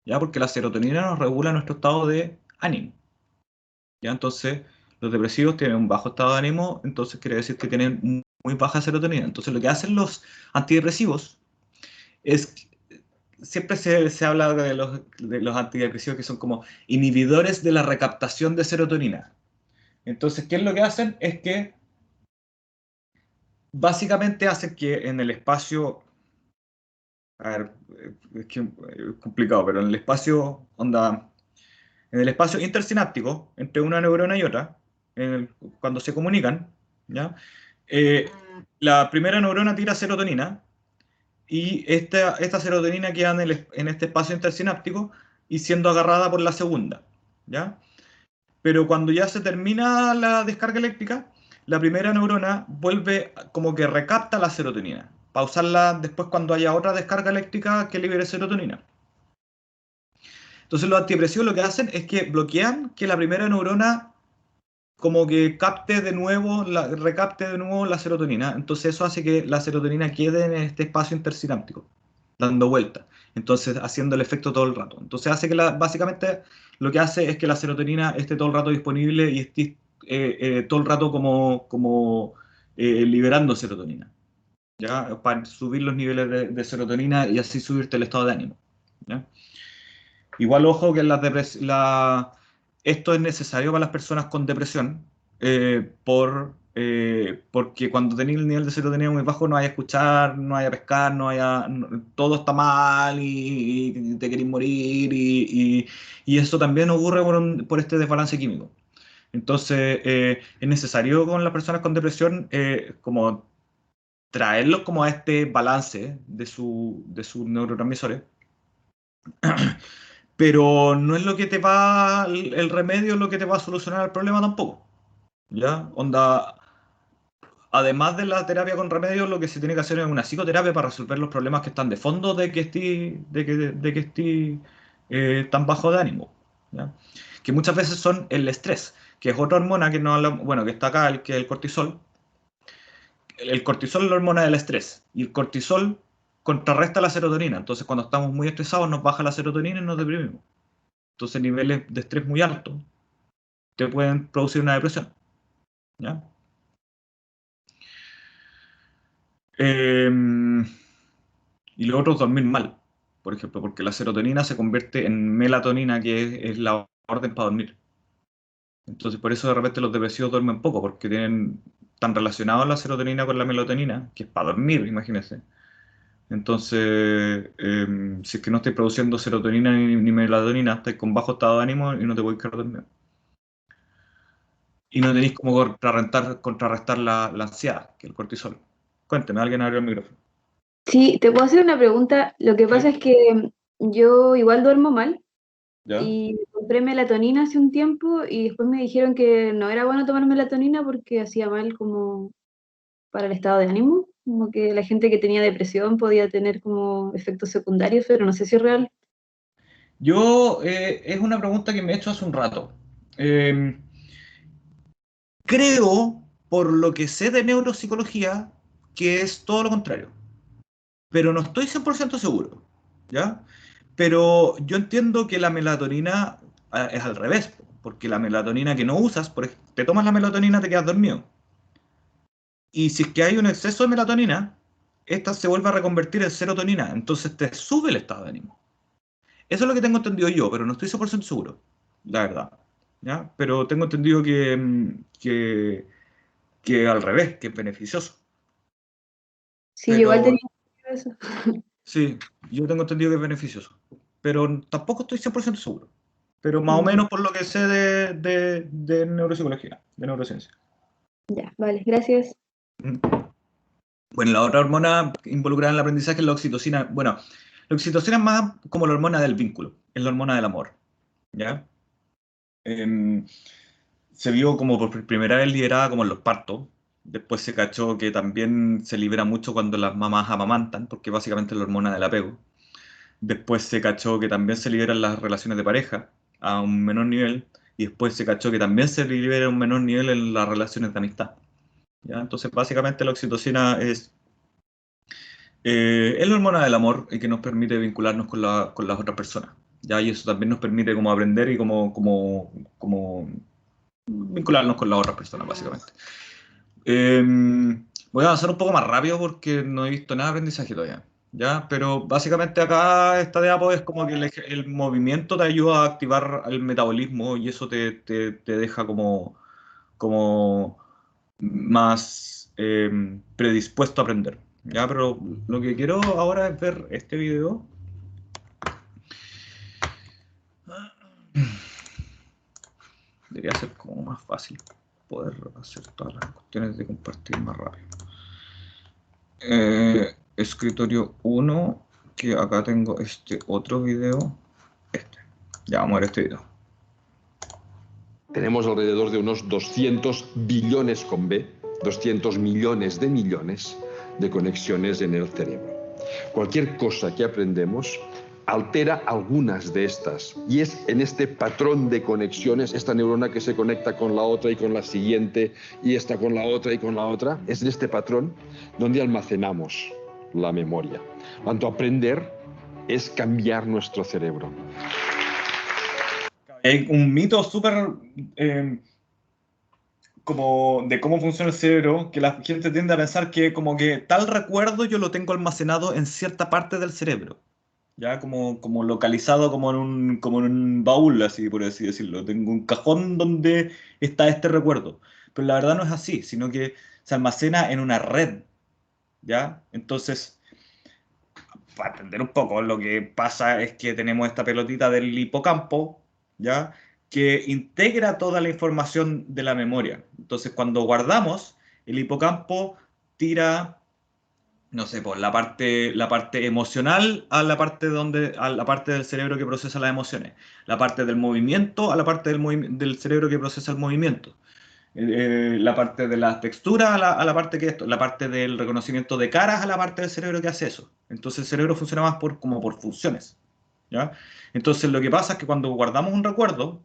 ¿ya? Porque la serotonina nos regula nuestro estado de ánimo, ¿ya? Entonces, los depresivos tienen un bajo estado de ánimo, entonces quiere decir que tienen muy baja serotonina. Entonces, lo que hacen los antidepresivos es siempre se habla de los antidepresivos que son como inhibidores de la recaptación de serotonina. Entonces, ¿qué es lo que hacen? Es que básicamente hacen que en el espacio, a ver, es que es complicado, pero en el espacio, en el espacio intersináptico, entre una neurona y otra, cuando se comunican, ¿ya? La primera neurona tira serotonina, y esta serotonina queda en este espacio intersináptico y siendo agarrada por la segunda, ¿ya? Pero cuando ya se termina la descarga eléctrica, la primera neurona vuelve como que recapta la serotonina, para usarla después cuando haya otra descarga eléctrica que libere serotonina. Entonces los antidepresivos lo que hacen es que bloquean que la primera neurona como que recapte de nuevo la serotonina. Entonces eso hace que la serotonina quede en este espacio intersináptico, dando vuelta. Entonces haciendo el efecto todo el rato. Entonces hace que básicamente lo que hace es que la serotonina esté todo el rato disponible y todo el rato como liberando serotonina, ¿ya? Para subir los niveles de serotonina y así subirte el estado de ánimo, ¿ya? Igual, ojo, que esto es necesario para las personas con depresión, porque cuando tenéis el nivel de serotonina muy bajo no hay a escuchar, no hay a pescar, todo está mal y te queréis morir y eso también ocurre por este desbalance químico. Entonces, es necesario con las personas con depresión como traerlos como a este balance de sus neurotransmisores. Pero no es lo que el remedio es lo que te va a solucionar el problema tampoco. ¿Ya? Onda, además de la terapia con remedios, lo que se tiene que hacer es una psicoterapia para resolver los problemas que están de fondo de que estés tan bajo de ánimo. ¿Ya? Que muchas veces son el estrés, que es otra hormona que no bueno, que está acá, que es el cortisol. El cortisol es la hormona del estrés y el cortisol contrarresta la serotonina. Entonces, cuando estamos muy estresados, nos baja la serotonina y nos deprimimos. Entonces, niveles de estrés muy altos te pueden producir una depresión. ¿Ya? Y lo otro es dormir mal, por ejemplo, porque la serotonina se convierte en melatonina, que es la orden para dormir. Entonces, por eso de repente los depresivos duermen poco, porque están relacionados la serotonina con la melatonina, que es para dormir, imagínense. Entonces, si es que no estáis produciendo serotonina ni melatonina, estáis con bajo estado de ánimo y no te podéis quedar dormido. Y no tenéis como contrarrestar la ansiedad, que es el cortisol. Cuénteme, alguien abrió el micrófono. Sí, te puedo hacer una pregunta. Lo que pasa es que yo igual duermo mal ¿Ya? y compré melatonina hace un tiempo y después me dijeron que no era bueno tomar melatonina porque hacía mal como para el estado de ánimo, como que la gente que tenía depresión podía tener como efectos secundarios, pero no sé si es real. Es una pregunta que me he hecho hace un rato. Eh, Creo, por lo que sé de neuropsicología, que es todo lo contrario, pero no estoy 100% seguro, ¿ya? Pero yo entiendo que la melatonina es al revés, porque la melatonina que no usas, te tomas la melatonina, te quedas dormido. Y si es que hay un exceso de melatonina, esta se vuelve a reconvertir en serotonina, entonces te sube el estado de ánimo. Eso es lo que tengo entendido yo, pero no estoy 100% seguro, la verdad, ¿ya? Pero tengo entendido que al revés, que es beneficioso. Sí, igual Pero tenía eso. sí, yo tengo entendido que es beneficioso, pero tampoco estoy 100% seguro. Pero más o Mm, menos por lo que sé de neuropsicología, de neurociencia. ya, vale, gracias. Mm. Bueno, la otra hormona involucrada en el aprendizaje es la oxitocina. Bueno, la oxitocina es más como la hormona del vínculo, es la hormona del amor, ¿ya? Em, Se vio como por primera vez liberada como en los partos. Después se cachó que también se libera mucho cuando las mamás amamantan, porque básicamente es la hormona del apego. Después se cachó que también se liberan las relaciones de pareja a un menor nivel. Y después se cachó que también se libera a un menor nivel en las relaciones de amistad. ¿Ya? Entonces, básicamente la oxitocina es la hormona del amor y que nos permite vincularnos con las otras personas. ¿Ya? Y eso también nos permite como aprender y como vincularnos con las otras personas, básicamente. Voy a avanzar un poco más rápido porque no he visto nada de aprendizaje todavía, ¿ya? Pero básicamente acá esta de Apo es como que el movimiento te ayuda a activar el metabolismo y eso te deja como más predispuesto a aprender, ¿ya? Pero lo que quiero ahora es ver este video. Debería ser como más fácil poder hacer todas las cuestiones de compartir más rápido. Escritorio 1, que acá tengo este otro video. Ya vamos a ver este video. Tenemos alrededor de unos 200 billones con B, 200 millones de conexiones en el cerebro. Cualquier cosa que aprendemos altera algunas de estas. Y es en este patrón de conexiones, esta neurona que se conecta con la otra y con la siguiente, y esta con la otra y con la otra, es en este patrón donde almacenamos la memoria. Cuanto aprender es cambiar nuestro cerebro. Hay un mito súper como de cómo funciona el cerebro, que la gente tiende a pensar que como que tal recuerdo yo lo tengo almacenado en cierta parte del cerebro, ya como localizado como en un baúl, así por así decirlo. Tengo un cajón donde está este recuerdo. Pero la verdad no es así, sino que se almacena en una red, ¿ya? Entonces, para entender un poco, lo que pasa es que tenemos esta pelotita del hipocampo, ¿ya? Que integra toda la información de la memoria. Entonces, cuando guardamos, el hipocampo tira, no sé, pues la parte emocional a la parte del cerebro que procesa las emociones, la parte del movimiento a la parte del cerebro que procesa el movimiento, la parte de la textura a la parte que esto, la parte del reconocimiento de caras a la parte del cerebro que hace eso. Entonces el cerebro funciona más como por funciones, ¿ya? Entonces lo que pasa es que cuando guardamos un recuerdo,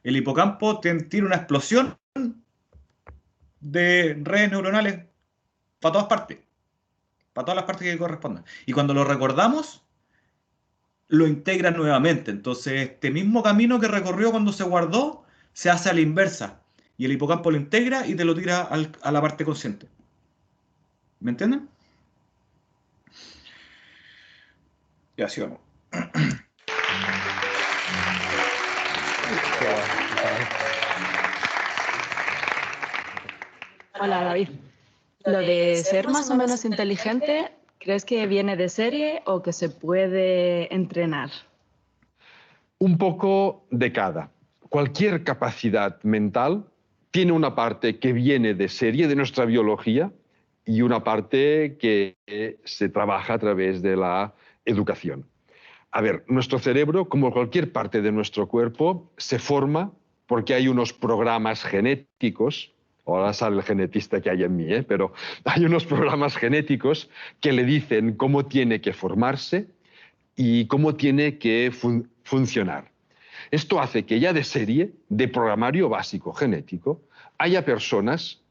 el hipocampo tiene una explosión de redes neuronales para todas partes, para todas las partes que correspondan. Y cuando lo recordamos, lo integra nuevamente. Entonces este mismo camino que recorrió cuando se guardó, se hace a la inversa. Y el hipocampo lo integra y te lo tira a la parte consciente. ¿Me entienden? Y así vamos. Hola David. Lo de ser más o menos inteligente, ¿crees que viene de serie o que se puede entrenar? Un poco de cada. Cualquier capacidad mental tiene una parte que viene de serie, de nuestra biología, y una parte que se trabaja a través de la educación. A ver, nuestro cerebro, como cualquier parte de nuestro cuerpo, se forma porque hay unos programas genéticos. Ahora sale el genetista que hay en mí, pero hay unos programas genéticos que le dicen cómo tiene que formarse y cómo tiene que funcionar. Esto hace que ya de serie, de programario básico genético, haya personas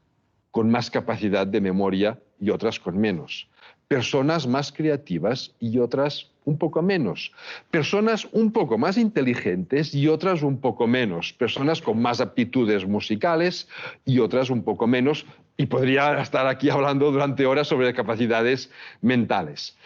con más capacidad de memoria y otras con menos. Personas más creativas y otras un poco menos. Personas un poco más inteligentes y otras un poco menos. Personas con más aptitudes musicales y otras un poco menos. Y podría estar aquí hablando durante horas sobre capacidades mentales.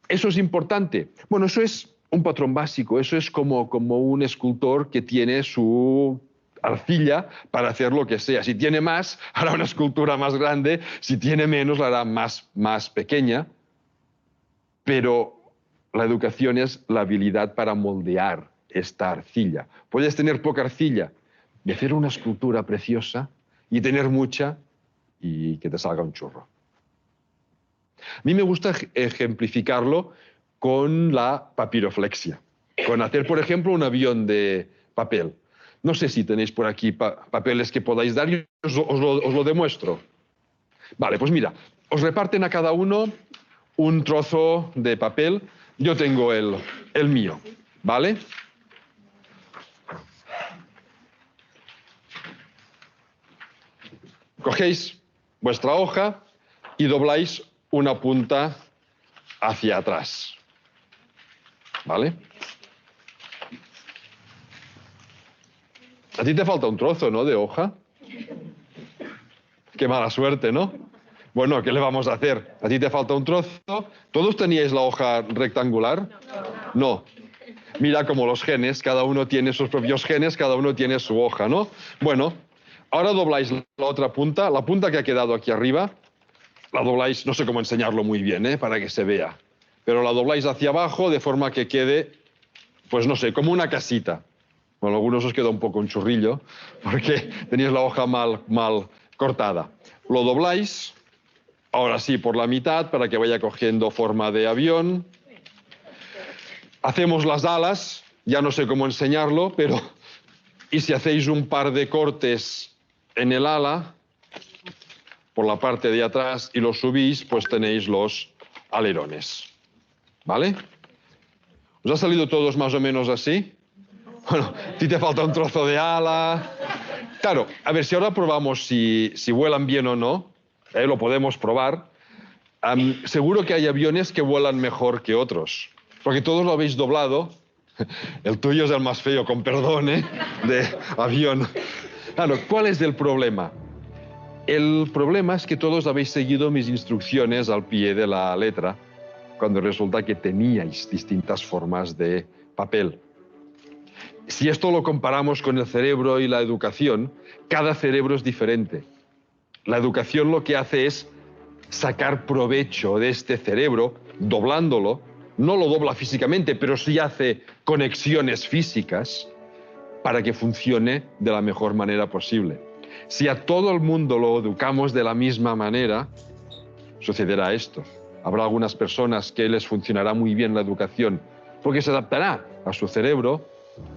¿Eso es importante? Bueno, eso es un patrón básico. Eso es como un escultor que tiene su arcilla para hacer lo que sea. Si tiene más, hará una escultura más grande. Si tiene menos, la hará más pequeña. Pero la educación es la habilidad para moldear esta arcilla. Puedes tener poca arcilla y hacer una escultura preciosa, y tener mucha y que te salga un churro. A mí me gusta ejemplificarlo con la papiroflexia, con hacer, por ejemplo, un avión de papel. No sé si tenéis por aquí papeles que podáis dar y os lo demuestro. Vale, pues mira, os reparten a cada uno un trozo de papel. Yo tengo el mío, ¿vale? Cogéis vuestra hoja y dobláis una punta hacia atrás, ¿vale? A ti te falta un trozo, ¿no?, de hoja. Qué mala suerte, ¿no? Bueno, ¿qué le vamos a hacer? A ti te falta un trozo. ¿Todos teníais la hoja rectangular? No. Mira como los genes, cada uno tiene sus propios genes, cada uno tiene su hoja, ¿no? Bueno, ahora dobláis la otra punta, la punta que ha quedado aquí arriba, la dobláis, no sé cómo enseñarlo muy bien, para que se vea, pero la dobláis hacia abajo de forma que quede, pues no sé, como una casita. Bueno, a algunos os queda un poco un churrillo, porque tenéis la hoja mal cortada. Lo dobláis, ahora sí, por la mitad, para que vaya cogiendo forma de avión. Hacemos las alas, ya no sé cómo enseñarlo, pero... Y si hacéis un par de cortes en el ala, por la parte de atrás, y los subís, pues tenéis los alerones. ¿Vale? ¿Os ha salido todos más o menos así? Bueno, a ti te falta un trozo de ala. Claro, a ver, si ahora probamos si vuelan bien o no, lo podemos probar. Seguro que hay aviones que vuelan mejor que otros, porque todos lo habéis doblado. El tuyo es el más feo, con perdón, de avión. Claro, ¿cuál es el problema? El problema es que todos habéis seguido mis instrucciones al pie de la letra, cuando resulta que teníais distintas formas de papel. Si esto lo comparamos con el cerebro y la educación, cada cerebro es diferente. La educación lo que hace es sacar provecho de este cerebro, doblándolo. No lo dobla físicamente, pero sí hace conexiones físicas para que funcione de la mejor manera posible. Si a todo el mundo lo educamos de la misma manera, sucederá esto. Habrá algunas personas que les funcionará muy bien la educación porque se adaptará a su cerebro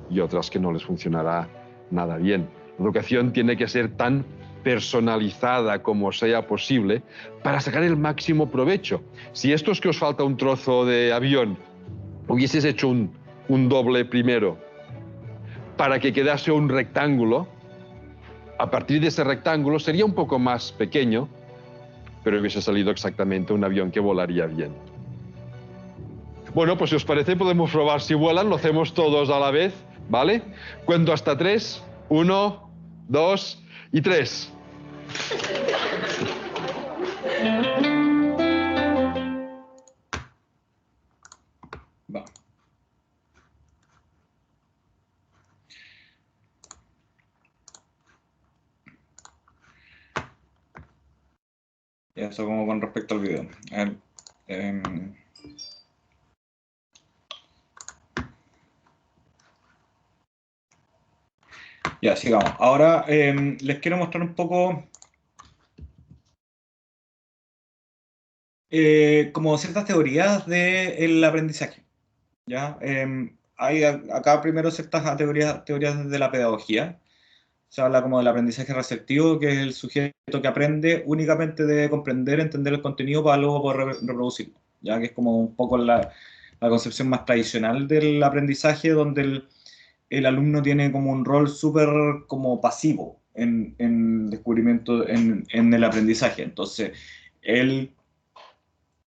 y otras que no les funcionará nada bien. La educación tiene que ser tan personalizada como sea posible para sacar el máximo provecho. Si esto es que os falta un trozo de avión, hubieses hecho un doble primero para que quedase un rectángulo, a partir de ese rectángulo sería un poco más pequeño, pero hubiese salido exactamente un avión que volaría bien. Bueno, pues si os parece podemos probar si vuelan, lo hacemos todos a la vez, ¿vale? Cuento hasta 3, 1, 2 y 3. Va. Y eso como con respecto al video. Ya, sigamos. Ahora les quiero mostrar un poco como ciertas teorías del aprendizaje. ¿Ya? Hay acá primero ciertas teorías de la pedagogía. Se habla como del aprendizaje receptivo, que es el sujeto que aprende únicamente debe comprender, entender el contenido para luego poder reproducirlo. ¿Ya? Que es como un poco la concepción más tradicional del aprendizaje, donde el alumno tiene como un rol súper como pasivo en descubrimiento, en el aprendizaje. Entonces, él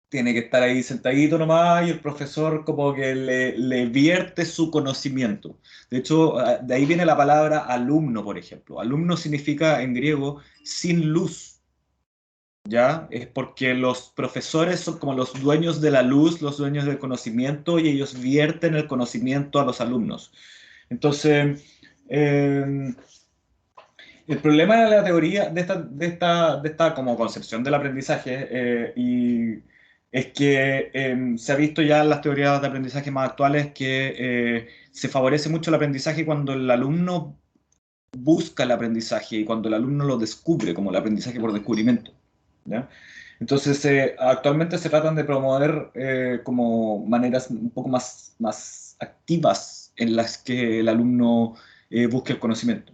tiene que estar ahí sentadito nomás y el profesor como que le vierte su conocimiento. De hecho, de ahí viene la palabra alumno, por ejemplo. Alumno significa en griego sin luz, ¿ya? Es porque los profesores son como los dueños de la luz, los dueños del conocimiento, y ellos vierten el conocimiento a los alumnos. Entonces, el problema de la teoría, de esta como concepción del aprendizaje, es que se ha visto ya en las teorías de aprendizaje más actuales que se favorece mucho el aprendizaje cuando el alumno busca el aprendizaje y cuando el alumno lo descubre, como el aprendizaje por descubrimiento, ¿ya? Entonces, actualmente se tratan de promover como maneras un poco más activas en las que el alumno busque el conocimiento.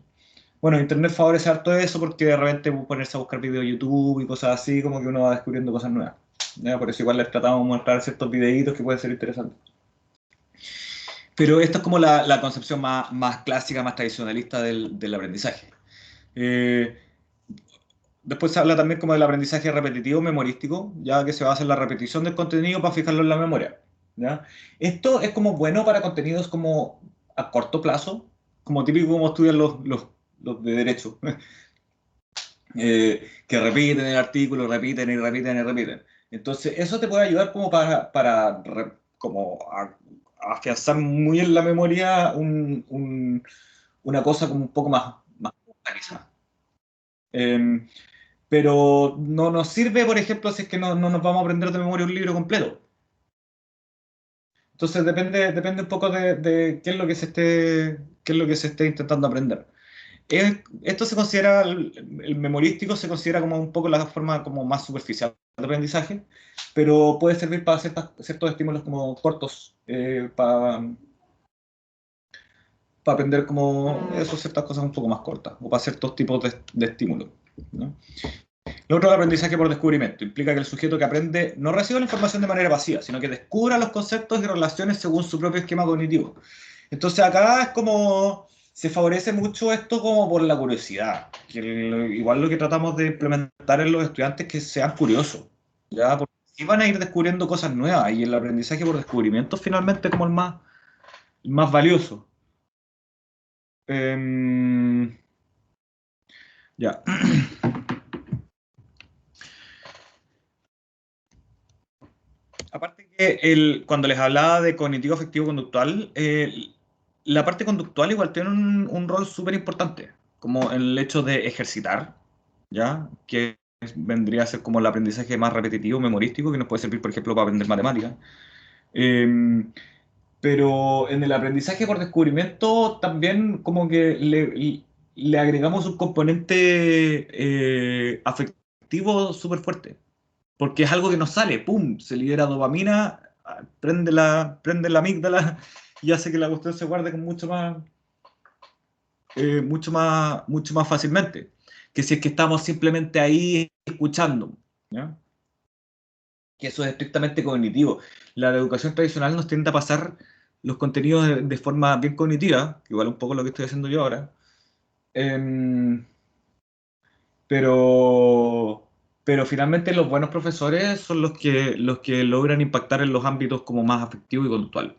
Bueno, Internet favorece harto eso porque de repente ponerse a buscar videos de YouTube y cosas así, como que uno va descubriendo cosas nuevas, ¿ya? Por eso igual les tratamos de mostrar ciertos videitos que pueden ser interesantes. Pero esta es como la concepción más clásica, más tradicionalista del aprendizaje. Después se habla también como del aprendizaje repetitivo memorístico, ya que se basa en la repetición del contenido para fijarlo en la memoria, ¿ya? Esto es como bueno para contenidos como a corto plazo, como típico como estudian los de derecho, que repiten el artículo, repiten y repiten y repiten. Entonces, eso te puede ayudar como como a afianzar muy en la memoria una cosa como un poco más organizada. Pero no nos sirve, por ejemplo, si es que no nos vamos a aprender de memoria un libro completo. Entonces depende un poco de qué es lo que se esté intentando aprender. Esto se considera, el memorístico se considera como un poco la forma como más superficial de aprendizaje, pero puede servir para ciertos estímulos como cortos, para aprender como eso, ciertas cosas un poco más cortas, o para ciertos tipos de estímulos, ¿no? Lo otro es el aprendizaje por descubrimiento. Implica que el sujeto que aprende no recibe la información de manera pasiva, sino que descubra los conceptos y relaciones según su propio esquema cognitivo. Entonces acá es como se favorece mucho esto como por la curiosidad, que igual lo que tratamos de implementar en los estudiantes es que sean curiosos, ¿ya? Porque sí van a ir descubriendo cosas nuevas y el aprendizaje por descubrimiento finalmente es como el más valioso. Ya. Aparte que cuando les hablaba de cognitivo afectivo conductual, la parte conductual igual tiene un rol súper importante, como el hecho de ejercitar, ¿ya? Que vendría a ser como el aprendizaje más repetitivo, memorístico, que nos puede servir, por ejemplo, para aprender matemáticas. Pero en el aprendizaje por descubrimiento también como que le agregamos un componente afectivo súper fuerte, porque es algo que nos sale, ¡pum! Se libera dopamina, prende la amígdala y hace que la cuestión se guarde con mucho más fácilmente que si es que estamos simplemente ahí escuchando, ¿ya? Que eso es estrictamente cognitivo. La educación tradicional nos tiende a pasar los contenidos de forma bien cognitiva, que igual un poco lo que estoy haciendo yo ahora, em, pero, pero finalmente los buenos profesores son los que logran impactar en los ámbitos como más afectivo y conductual.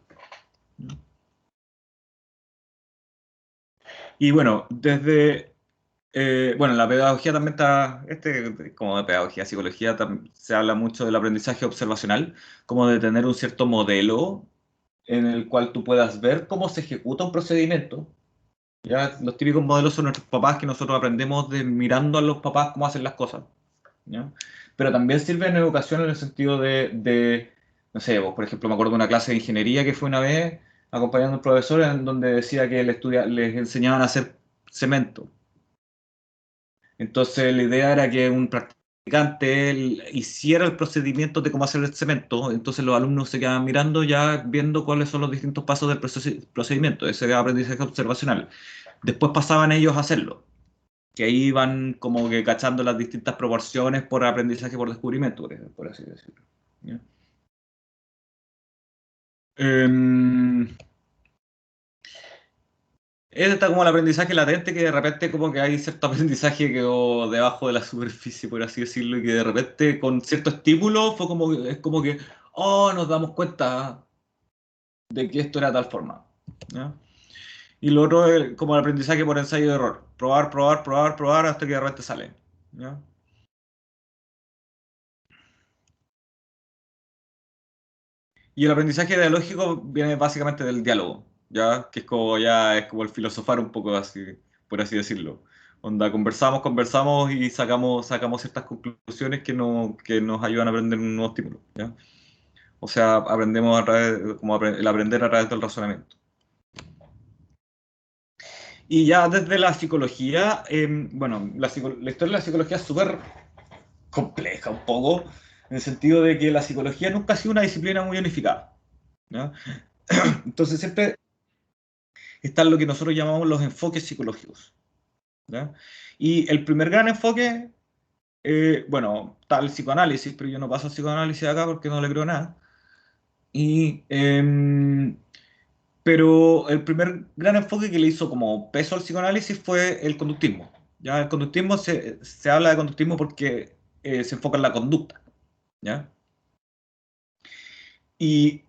Y bueno, la pedagogía también está, como de pedagogía, psicología, se habla mucho del aprendizaje observacional, como de tener un cierto modelo en el cual tú puedas ver cómo se ejecuta un procedimiento. ¿Ya? Los típicos modelos son nuestros papás, que nosotros aprendemos de mirando a los papás cómo hacen las cosas, ¿ya? Pero también sirve en educación en el sentido no sé, vos, por ejemplo, me acuerdo de una clase de ingeniería que fue una vez acompañando a un profesor en donde decía que les enseñaban a hacer cemento. Entonces la idea era que un practicante él hiciera el procedimiento de cómo hacer el cemento, entonces los alumnos se quedaban mirando ya viendo cuáles son los distintos pasos del procedimiento, ese aprendizaje observacional. Después pasaban ellos a hacerlo, que ahí iban como que cachando las distintas proporciones por aprendizaje por descubrimiento, por así decirlo. ¿Ya? Está como el aprendizaje latente, que de repente como que hay cierto aprendizaje que quedó debajo de la superficie, por así decirlo, y que de repente con cierto estímulo es como que, oh, nos damos cuenta de que esto era de tal forma, ¿ya? Y lo otro es como el aprendizaje por ensayo y error. Probar, probar, probar, probar hasta que de repente sale, ¿ya? Y el aprendizaje dialógico viene básicamente del diálogo, ¿ya? Que es como ya es como el filosofar un poco así, por así decirlo. Onda, conversamos y sacamos ciertas conclusiones que nos ayudan a aprender un nuevo estímulo, ¿ya? O sea, aprendemos a través, como el aprender a través del razonamiento. Y ya desde la psicología, bueno, la historia de la psicología es súper compleja un poco, en el sentido de que la psicología nunca ha sido una disciplina muy unificada, ¿ya? Entonces siempre están lo que nosotros llamamos los enfoques psicológicos, ¿ya? Y el primer gran enfoque, bueno, está el psicoanálisis, pero yo no paso al psicoanálisis acá porque no le creo nada. Pero el primer gran enfoque que le hizo como peso al psicoanálisis fue el conductismo. ¿Ya? El conductismo se habla de conductismo porque se enfoca en la conducta, ¿ya? Y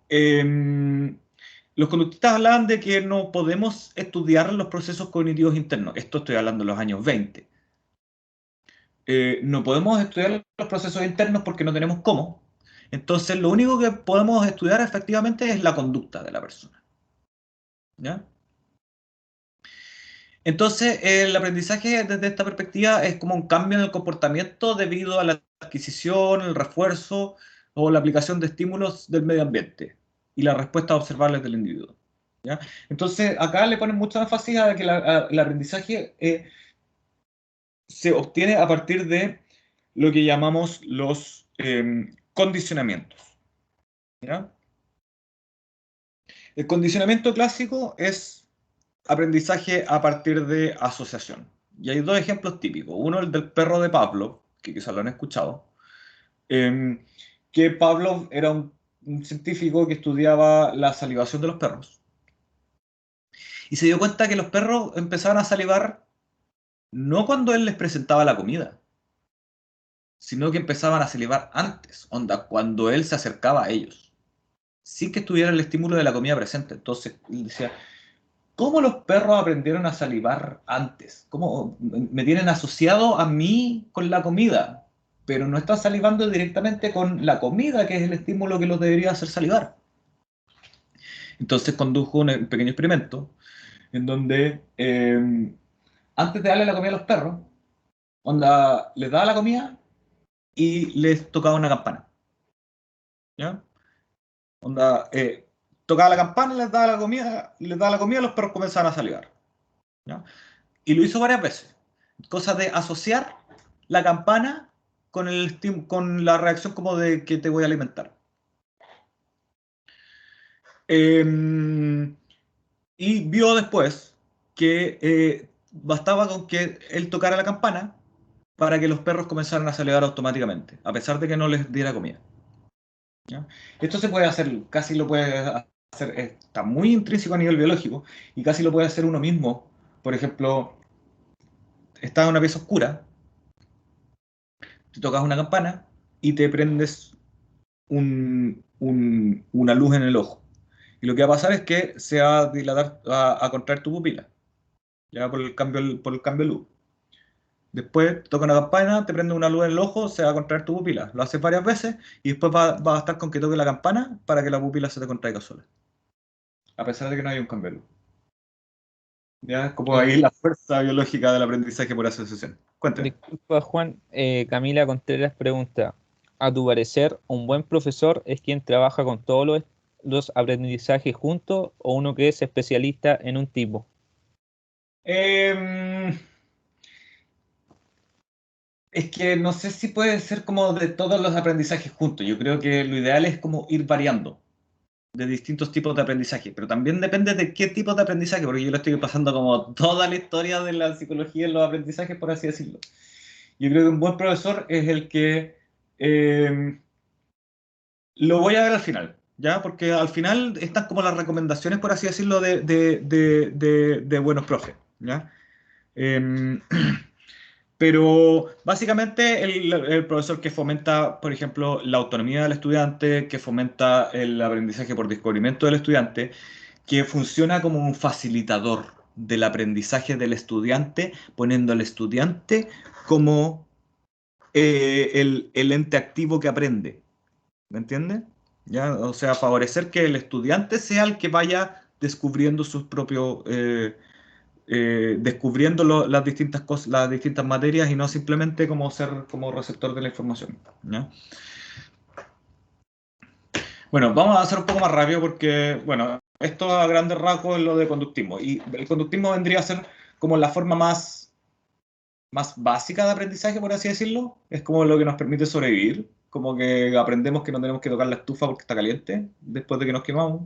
los conductistas hablaban de que no podemos estudiar los procesos cognitivos internos. Esto estoy hablando de los años 20. No podemos estudiar los procesos internos porque no tenemos cómo. Entonces, lo único que podemos estudiar efectivamente es la conducta de la persona, ¿ya? Entonces, el aprendizaje desde esta perspectiva es como un cambio en el comportamiento debido a la adquisición, el refuerzo o la aplicación de estímulos del medio ambiente y las respuestas observables del individuo, ¿ya? Entonces, acá le ponen mucho énfasis a que el aprendizaje se obtiene a partir de lo que llamamos los condicionamientos, ¿ya? El condicionamiento clásico es aprendizaje a partir de asociación. Y hay dos ejemplos típicos. Uno, el del perro de Pavlov, que quizás lo han escuchado, que Pavlov era un científico que estudiaba la salivación de los perros. Y se dio cuenta que los perros empezaban a salivar no cuando él les presentaba la comida, sino que empezaban a salivar antes, onda, cuando él se acercaba a ellos, sin que estuviera el estímulo de la comida presente. Entonces, él decía, ¿cómo los perros aprendieron a salivar antes? ¿Cómo me tienen asociado a mí con la comida? pero no están salivando directamente con la comida, que es el estímulo que los debería hacer salivar. Entonces condujo un pequeño experimento en donde antes de darle la comida a los perros, les daba la comida y les tocaba una campana. ¿Ya? Tocaba la campana, les daba la comida, y los perros comenzaban a salivar. ¿Ya? Y lo hizo varias veces. Cosa de asociar la campana con la reacción como de que te voy a alimentar. Y vio después que bastaba con que él tocara la campana para que los perros comenzaran a salivar automáticamente, a pesar de que no les diera comida. ¿Ya? Esto se puede hacer, casi lo puede hacer, está muy intrínseco a nivel biológico, y casi lo puede hacer uno mismo. Por ejemplo, estás en una pieza oscura, te tocas una campana y te prendes una luz en el ojo. Y lo que va a pasar es que se va a dilatar, a contraer tu pupila, ya por el cambio de luz. Después toca una campana, te prende una luz en el ojo, se va a contraer tu pupila. Lo haces varias veces y después va a estar con que toque la campana para que la pupila se te contraiga sola. A pesar de que no hay un cambio de luz. Ya es como ahí la fuerza biológica del aprendizaje por asociación. Cuéntame. Disculpa, Juan. Camila Contreras pregunta: ¿a tu parecer, un buen profesor es quien trabaja con todos los aprendizajes juntos o uno que es especialista en un tipo? Es que no sé si puede ser como de todos los aprendizajes juntos. Yo creo que lo ideal es como ir variando de distintos tipos de aprendizaje, pero también depende de qué tipo de aprendizaje, porque yo lo estoy pasando como toda la historia de la psicología en los aprendizajes, por así decirlo. Yo creo que un buen profesor es el que lo voy a ver al final, ¿ya? Porque al final están como las recomendaciones, por así decirlo, de buenos profes, ¿ya? Pero básicamente el profesor que fomenta, por ejemplo, la autonomía del estudiante, que fomenta el aprendizaje por descubrimiento del estudiante, que funciona como un facilitador del aprendizaje del estudiante, poniendo al estudiante como el ente activo que aprende. ¿Me entiendes? ¿Ya? O sea, favorecer que el estudiante sea el que vaya descubriendo sus propios... descubriendo las distintas cosas, las distintas materias, y no simplemente como ser como receptor de la información, ¿ya? Bueno, vamos a hacer un poco más rápido porque, bueno, esto a grandes rasgos es lo de conductismo. Y el conductismo vendría a ser como la forma más básica de aprendizaje, por así decirlo. Es como lo que nos permite sobrevivir. Como que aprendemos que no tenemos que tocar la estufa porque está caliente después de que nos quemamos,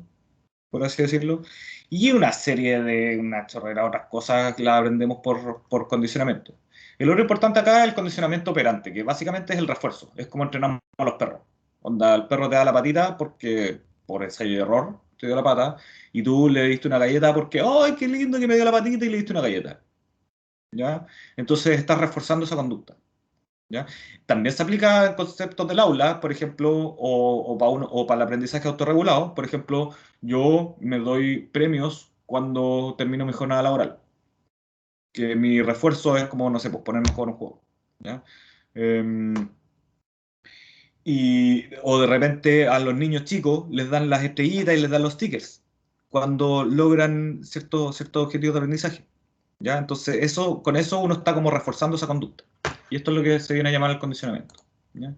por así decirlo. Y una chorrera de otras cosas que las aprendemos por condicionamiento. El otro importante acá es el condicionamiento operante, que básicamente es el refuerzo. Es como entrenamos a los perros. Onda, el perro te da la patita porque por ese error te dio la pata, y tú le diste una galleta porque ¡ay, qué lindo que me dio la patita! Y le diste una galleta, ¿ya? Entonces estás reforzando esa conducta, ¿ya? También se aplica en conceptos del aula, por ejemplo, o para el aprendizaje autorregulado. Por ejemplo, yo me doy premios cuando termino mi jornada laboral. Que mi refuerzo es como, no sé, pues ponerme a jugar un juego, ¿ya? O de repente a los niños chicos les dan las estrellitas y les dan los stickers cuando logran ciertos objetivos de aprendizaje, ¿ya? Entonces, con eso uno está como reforzando esa conducta. Y esto es lo que se viene a llamar el condicionamiento, ¿ya?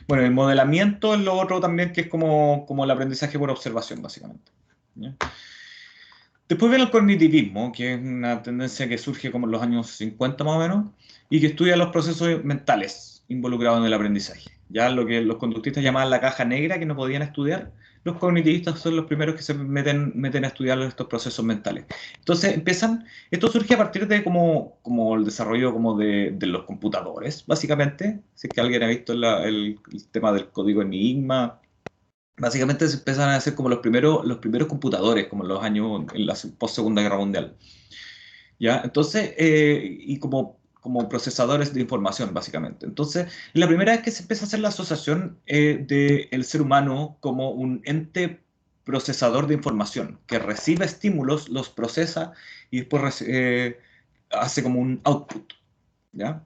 Bueno, el modelamiento es lo otro también, que es como el aprendizaje por observación, básicamente, ¿ya? Después viene el cognitivismo, que es una tendencia que surge como en los años 50 más o menos, y que estudia los procesos mentales involucrados en el aprendizaje. Ya lo que los conductistas llamaban la caja negra, que no podían estudiar, los cognitivistas son los primeros que se meten a estudiar estos procesos mentales. Entonces esto surge a partir de como el desarrollo como de los computadores, básicamente. Si es que alguien ha visto el tema del código Enigma. Básicamente se empiezan a hacer como los primeros computadores, como en los años, en la post-Segunda Guerra Mundial, ¿ya? Entonces, y como procesadores de información, básicamente. Entonces, la primera vez que se empieza a hacer la asociación del ser humano como un ente procesador de información, que recibe estímulos, los procesa y después hace como un output, ¿ya?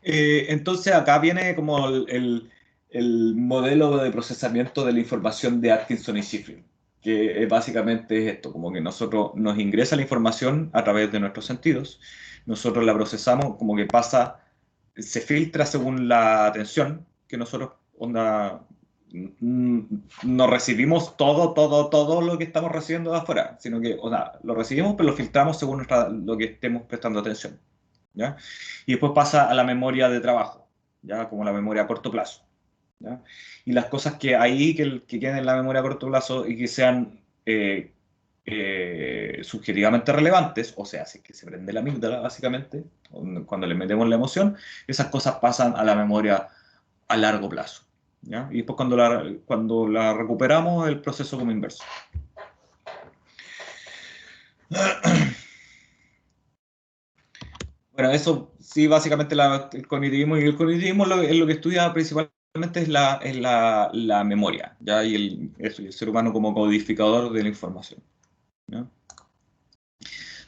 Entonces acá viene como el modelo de procesamiento de la información de Atkinson y Shiffrin, que básicamente es esto, como que nosotros nos ingresa la información a través de nuestros sentidos, nosotros la procesamos, como que pasa, se filtra según la atención que nosotros no recibimos todo lo que estamos recibiendo de afuera, sino que lo recibimos, pero lo filtramos según lo que estemos prestando atención, ¿ya? Y después pasa a la memoria de trabajo, ¿ya? Como la memoria a corto plazo, ¿ya? Y las cosas que que queden en la memoria a corto plazo y que sean subjetivamente relevantes, o sea, si es que se prende la amígdala, básicamente, cuando le metemos la emoción, esas cosas pasan a la memoria a largo plazo, ¿ya? Y después cuando la recuperamos, el proceso como inverso. Bueno, eso sí, básicamente el cognitivismo, y el cognitivismo es lo que estudia principalmente es la memoria, ¿ya? Y el ser humano como codificador de la información, ¿ya?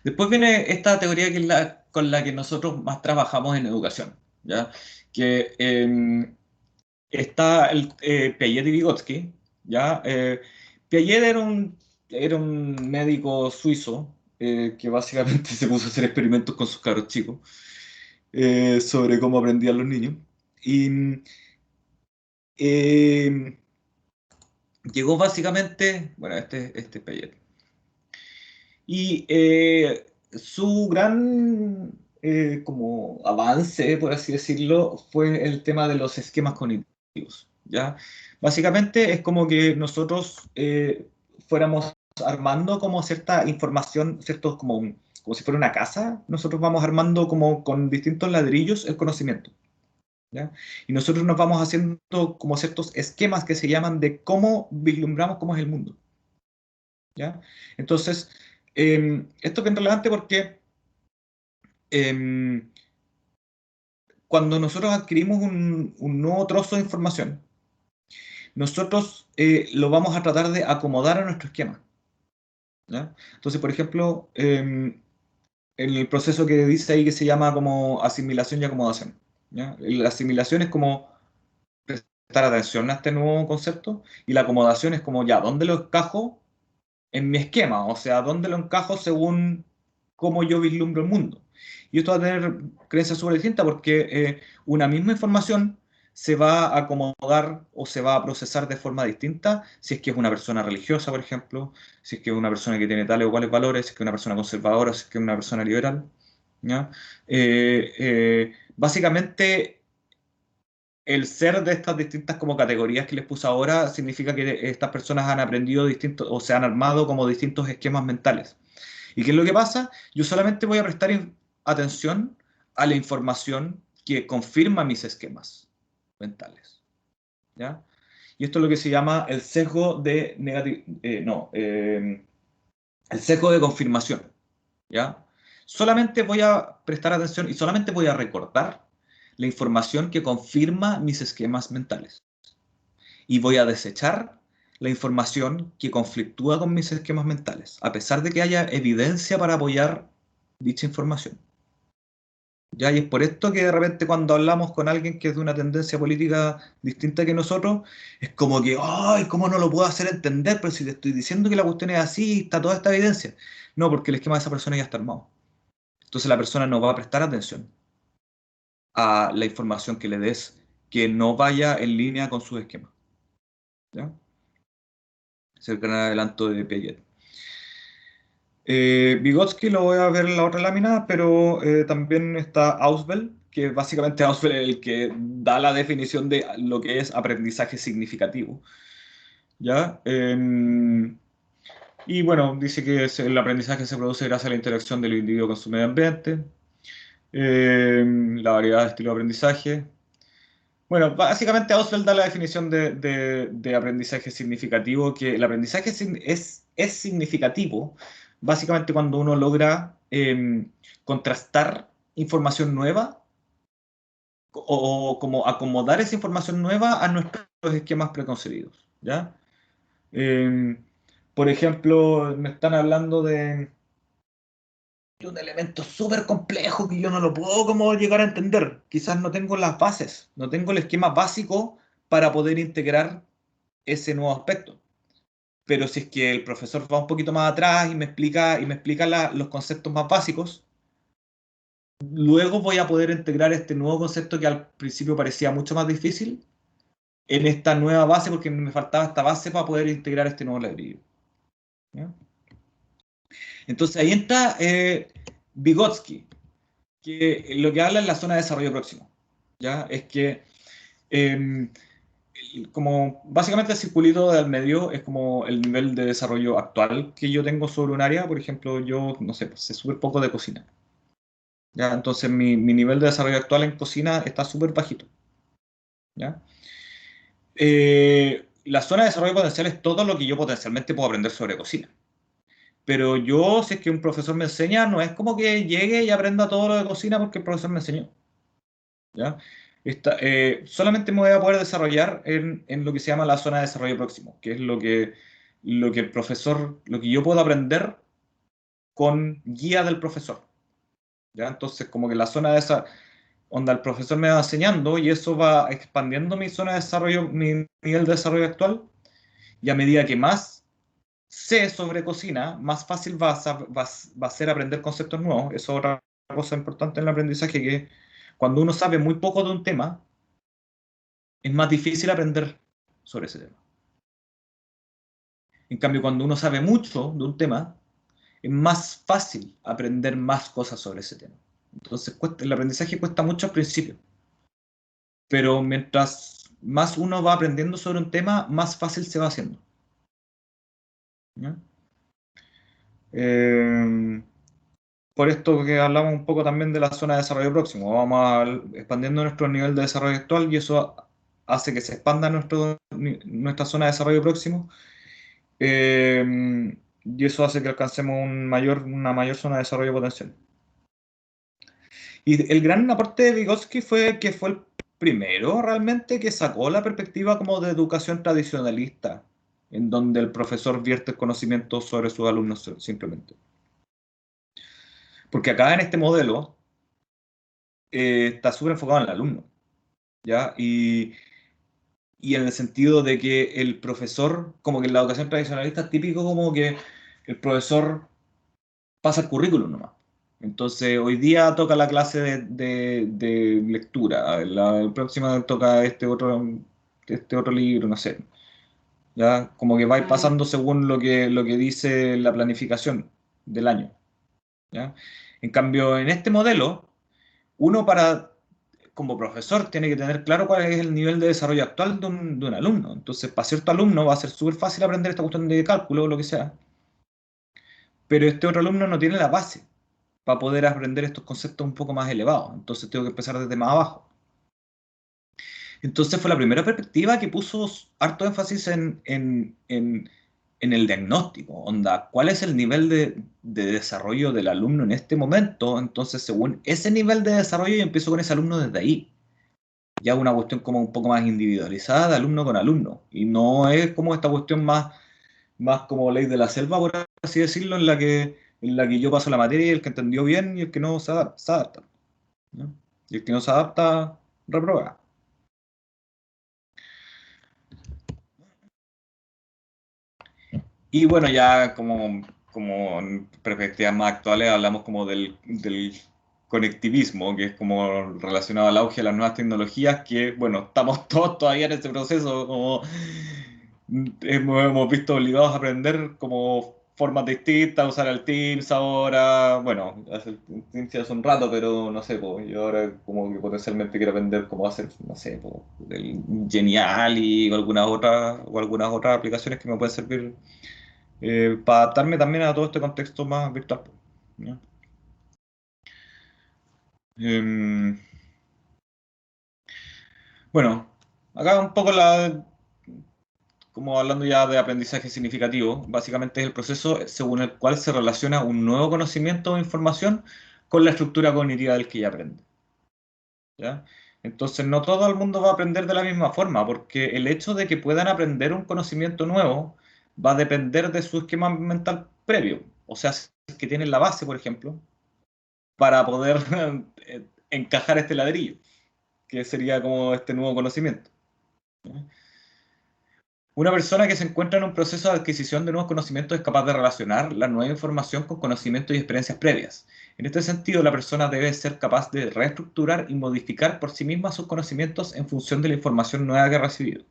Después viene esta teoría que es con la que nosotros más trabajamos en educación, ¿ya? Que está Piaget y Vygotsky, ¿ya? Piaget era un médico suizo que básicamente se puso a hacer experimentos con sus cabros chicos sobre cómo aprendían los niños. Y llegó básicamente, bueno, este es Piaget. Y su gran como avance, por así decirlo, fue el tema de los esquemas cognitivos, ¿ya? Básicamente es como que nosotros fuéramos armando como cierta información, ciertos como si fuera una casa, nosotros vamos armando como con distintos ladrillos el conocimiento, ¿ya? Y nosotros nos vamos haciendo como ciertos esquemas que se llaman de cómo vislumbramos cómo es el mundo, ¿ya? Entonces, esto es bien relevante porque em, cuando nosotros adquirimos un nuevo trozo de información, nosotros lo vamos a tratar de acomodar a nuestro esquema, ¿ya? Entonces, por ejemplo, en el proceso que dice ahí que se llama como asimilación y acomodación, ¿ya? La asimilación es como prestar atención a este nuevo concepto y la acomodación es como ya, ¿dónde lo encajo en mi esquema? O sea, ¿dónde lo encajo según cómo yo vislumbro el mundo? Y esto va a tener creencias súper distintas porque una misma información se va a acomodar o se va a procesar de forma distinta si es que es una persona religiosa, por ejemplo, si es que es una persona que tiene tales o cuales valores, si es que es una persona conservadora, si es que es una persona liberal, ¿ya? Básicamente, el ser de estas distintas como categorías que les puse ahora significa que estas personas han aprendido distintos o se han armado como distintos esquemas mentales. ¿Y qué es lo que pasa? Yo solamente voy a prestar atención a la información que confirma mis esquemas mentales, ¿ya? Y esto es lo que se llama el sesgo de el sesgo de confirmación, ¿ya? Solamente voy a prestar atención y solamente voy a recordar la información que confirma mis esquemas mentales. Y voy a desechar la información que conflictúa con mis esquemas mentales, a pesar de que haya evidencia para apoyar dicha información. ¿Ya? Y es por esto que de repente cuando hablamos con alguien que es de una tendencia política distinta que nosotros, es como que, ¡ay, cómo no lo puedo hacer entender! Pero si te estoy diciendo que la cuestión es así, está toda esta evidencia. No, porque el esquema de esa persona ya está armado. Entonces la persona no va a prestar atención a la información que le des que no vaya en línea con su esquema, ¿ya? Es el gran adelanto de Piaget. Vygotsky lo voy a ver en la otra lámina, pero también está Ausubel, que básicamente Ausubel es el que da la definición de lo que es aprendizaje significativo, ¿ya? Y bueno, dice que el aprendizaje se produce gracias a la interacción del individuo con su medio ambiente, la variedad de estilos de aprendizaje. Bueno, básicamente Ausubel da la definición de aprendizaje significativo, que el aprendizaje es significativo básicamente cuando uno logra contrastar información nueva o como acomodar esa información nueva a nuestros esquemas preconcebidos, ¿ya? Por ejemplo, me están hablando un elemento súper complejo que yo no lo puedo como llegar a entender. Quizás no tengo las bases, no tengo el esquema básico para poder integrar ese nuevo aspecto. Pero si es que el profesor va un poquito más atrás y me explica los conceptos más básicos, luego voy a poder integrar este nuevo concepto que al principio parecía mucho más difícil en esta nueva base, porque me faltaba esta base para poder integrar este nuevo ladrillo. ¿Ya? Entonces ahí entra Vygotsky, que lo que habla en la zona de desarrollo próximo. ¿Ya? Es que como básicamente el circulito del medio es como el nivel de desarrollo actual que yo tengo sobre un área. Por ejemplo, yo, no sé, pues, sé súper poco de cocina. ¿Ya? Entonces mi nivel de desarrollo actual en cocina está súper bajito. ¿Ya? La zona de desarrollo potencial es todo lo que yo potencialmente puedo aprender sobre cocina. Pero yo, si es que un profesor me enseña, no es como que llegue y aprenda todo lo de cocina porque el profesor me enseñó. ¿Ya? Solamente me voy a poder desarrollar en lo que se llama la zona de desarrollo próximo, que es lo que el profesor, lo que yo puedo aprender con guía del profesor. ¿Ya? Entonces, como que la zona de esa onda el profesor me va enseñando y eso va expandiendo mi zona de desarrollo, mi nivel de desarrollo actual, y a medida que más sé sobre cocina, más fácil va a ser aprender conceptos nuevos. Eso es otra cosa importante en el aprendizaje, que cuando uno sabe muy poco de un tema, es más difícil aprender sobre ese tema. En cambio, cuando uno sabe mucho de un tema, es más fácil aprender más cosas sobre ese tema. Entonces, el aprendizaje cuesta mucho al principio. Pero mientras más uno va aprendiendo sobre un tema, más fácil se va haciendo. ¿Ya? Por esto que hablamos un poco también de la zona de desarrollo próximo, vamos expandiendo nuestro nivel de desarrollo actual y eso hace que se expanda nuestra zona de desarrollo próximo, y eso hace que alcancemos una mayor zona de desarrollo potencial. Y el gran aporte de Vygotsky fue que fue el primero realmente que sacó la perspectiva como de educación tradicionalista, en donde el profesor vierte el conocimiento sobre sus alumnos simplemente. Porque acá en este modelo está súper enfocado en el alumno, ¿ya? Y en el sentido de que el profesor, como que en la educación tradicionalista es típico como que el profesor pasa el currículum nomás. Entonces, hoy día toca la clase de lectura, la próxima toca este otro libro, no sé. ¿Ya? Como que va pasando según lo que dice la planificación del año. ¿Ya? En cambio, en este modelo, uno como profesor tiene que tener claro cuál es el nivel de desarrollo actual de un alumno. Entonces, para cierto alumno va a ser súper fácil aprender esta cuestión de cálculo o lo que sea, pero este otro alumno no tiene la base para poder aprender estos conceptos un poco más elevados. Entonces tengo que empezar desde más abajo. Entonces fue la primera perspectiva que puso harto énfasis en el diagnóstico. Onda, ¿cuál es el nivel de desarrollo del alumno en este momento? Entonces, según ese nivel de desarrollo, yo empiezo con ese alumno desde ahí. Ya una cuestión como un poco más individualizada de alumno con alumno. Y no es como esta cuestión más como ley de la selva, por así decirlo, en la que yo paso la materia y el que entendió bien y el que no se adapta. ¿No? Y el que no se adapta, reprueba. Y bueno, ya como en perspectivas más actuales hablamos como del conectivismo, que es como relacionado al auge de las nuevas tecnologías, que bueno, estamos todos todavía en ese proceso, como hemos visto obligados a aprender como formas distintas, usar el Teams ahora, bueno, hacer Teams ya hace un rato, pero no sé, pues, yo ahora como que potencialmente quiero aprender cómo hacer, no sé, pues, el Geniali o algunas otras aplicaciones que me pueden servir para adaptarme también a todo este contexto más virtual. ¿Ya? Em, bueno, acá un poco como hablando ya de aprendizaje significativo, básicamente es el proceso según el cual se relaciona un nuevo conocimiento o información con la estructura cognitiva del que ya aprende. ¿Ya? Entonces, no todo el mundo va a aprender de la misma forma, porque el hecho de que puedan aprender un conocimiento nuevo va a depender de su esquema mental previo. O sea, si es que tienen la base, por ejemplo, para poder encajar este ladrillo, que sería como este nuevo conocimiento. Una persona que se encuentra en un proceso de adquisición de nuevos conocimientos es capaz de relacionar la nueva información con conocimientos y experiencias previas. En este sentido, la persona debe ser capaz de reestructurar y modificar por sí misma sus conocimientos en función de la información nueva que ha recibido.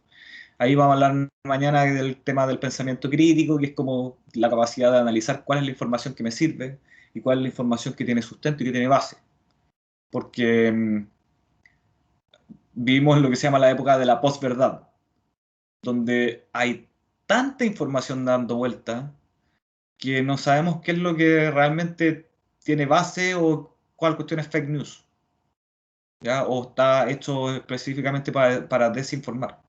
Ahí vamos a hablar mañana del tema del pensamiento crítico, que es como la capacidad de analizar cuál es la información que me sirve y cuál es la información que tiene sustento y que tiene base. Porque vivimos en lo que se llama la época de la posverdad, donde hay tanta información dando vuelta que no sabemos qué es lo que realmente tiene base o cuál cuestión es fake news, ¿ya? O está hecho específicamente para desinformar.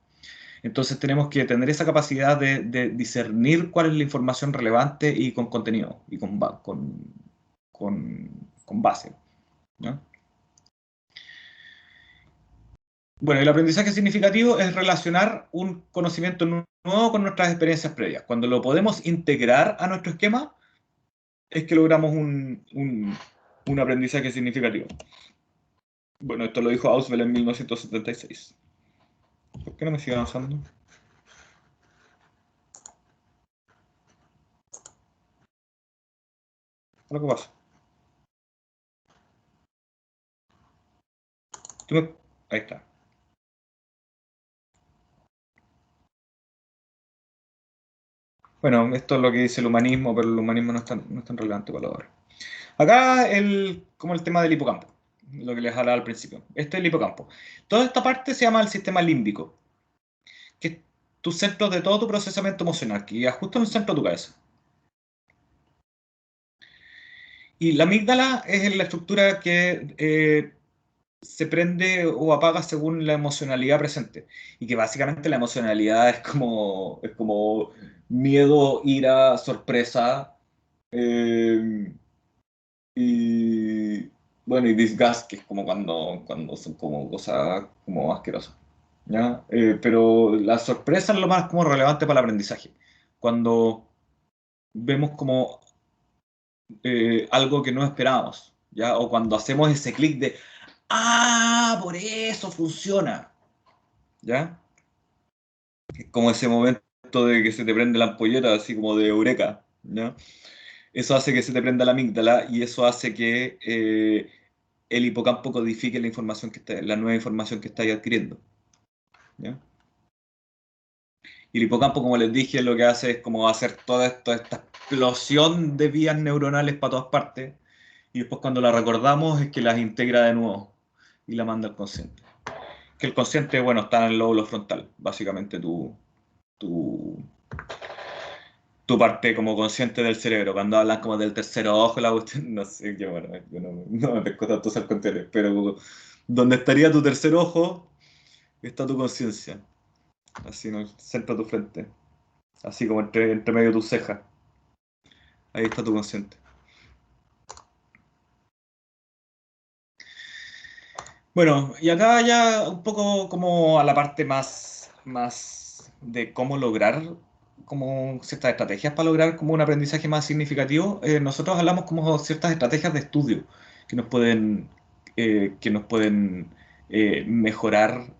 Entonces tenemos que tener esa capacidad de discernir cuál es la información relevante y con contenido y con base, ¿no? Bueno, el aprendizaje significativo es relacionar un conocimiento nuevo con nuestras experiencias previas. Cuando lo podemos integrar a nuestro esquema, es que logramos un aprendizaje significativo. Bueno, esto lo dijo Auswell en 1976. ¿Por qué no me sigue avanzando? ¿Qué es lo que pasa? Ahí está. Bueno, esto es lo que dice el humanismo, pero el humanismo no es tan relevante para ahora. Acá como el tema del hipocampo, lo que les hablaba al principio. Este es el hipocampo. Toda esta parte se llama el sistema límbico, que es tu centro de todo tu procesamiento emocional, que es justo en el centro de tu cabeza. Y la amígdala es la estructura que se prende o apaga según la emocionalidad presente. Y que básicamente la emocionalidad es como miedo, ira, sorpresa, y bueno, y disgust, que es como cuando son como cosas como asquerosas, ¿ya? Pero la sorpresa es lo más como relevante para el aprendizaje. Cuando vemos como algo que no esperábamos, ¿ya? O cuando hacemos ese clic de ¡ah! Por eso funciona, ¿ya? Es como ese momento de que se te prende la ampolleta, así como de eureka, ¿ya? Eso hace que se te prenda la amígdala y eso hace que el hipocampo codifique la información la nueva información que estáis adquiriendo, ¿ya? Y el hipocampo, como les dije, lo que hace es como hacer toda esta explosión de vías neuronales para todas partes y después cuando la recordamos es que las integra de nuevo y la manda al consciente. Que el consciente, bueno, está en el lóbulo frontal, básicamente tu parte como consciente del cerebro. Cuando hablan como del tercer ojo, la cuestión, no sé, yo, bueno, yo no me pesco tanto esas cuestiones, pero donde estaría tu tercer ojo está tu conciencia, así en el centro de tu frente, así como entre medio de tus cejas, ahí está tu consciente. Bueno, y acá ya un poco como a la parte más de cómo lograr como ciertas estrategias para lograr como un aprendizaje más significativo. Nosotros hablamos como ciertas estrategias de estudio que nos pueden mejorar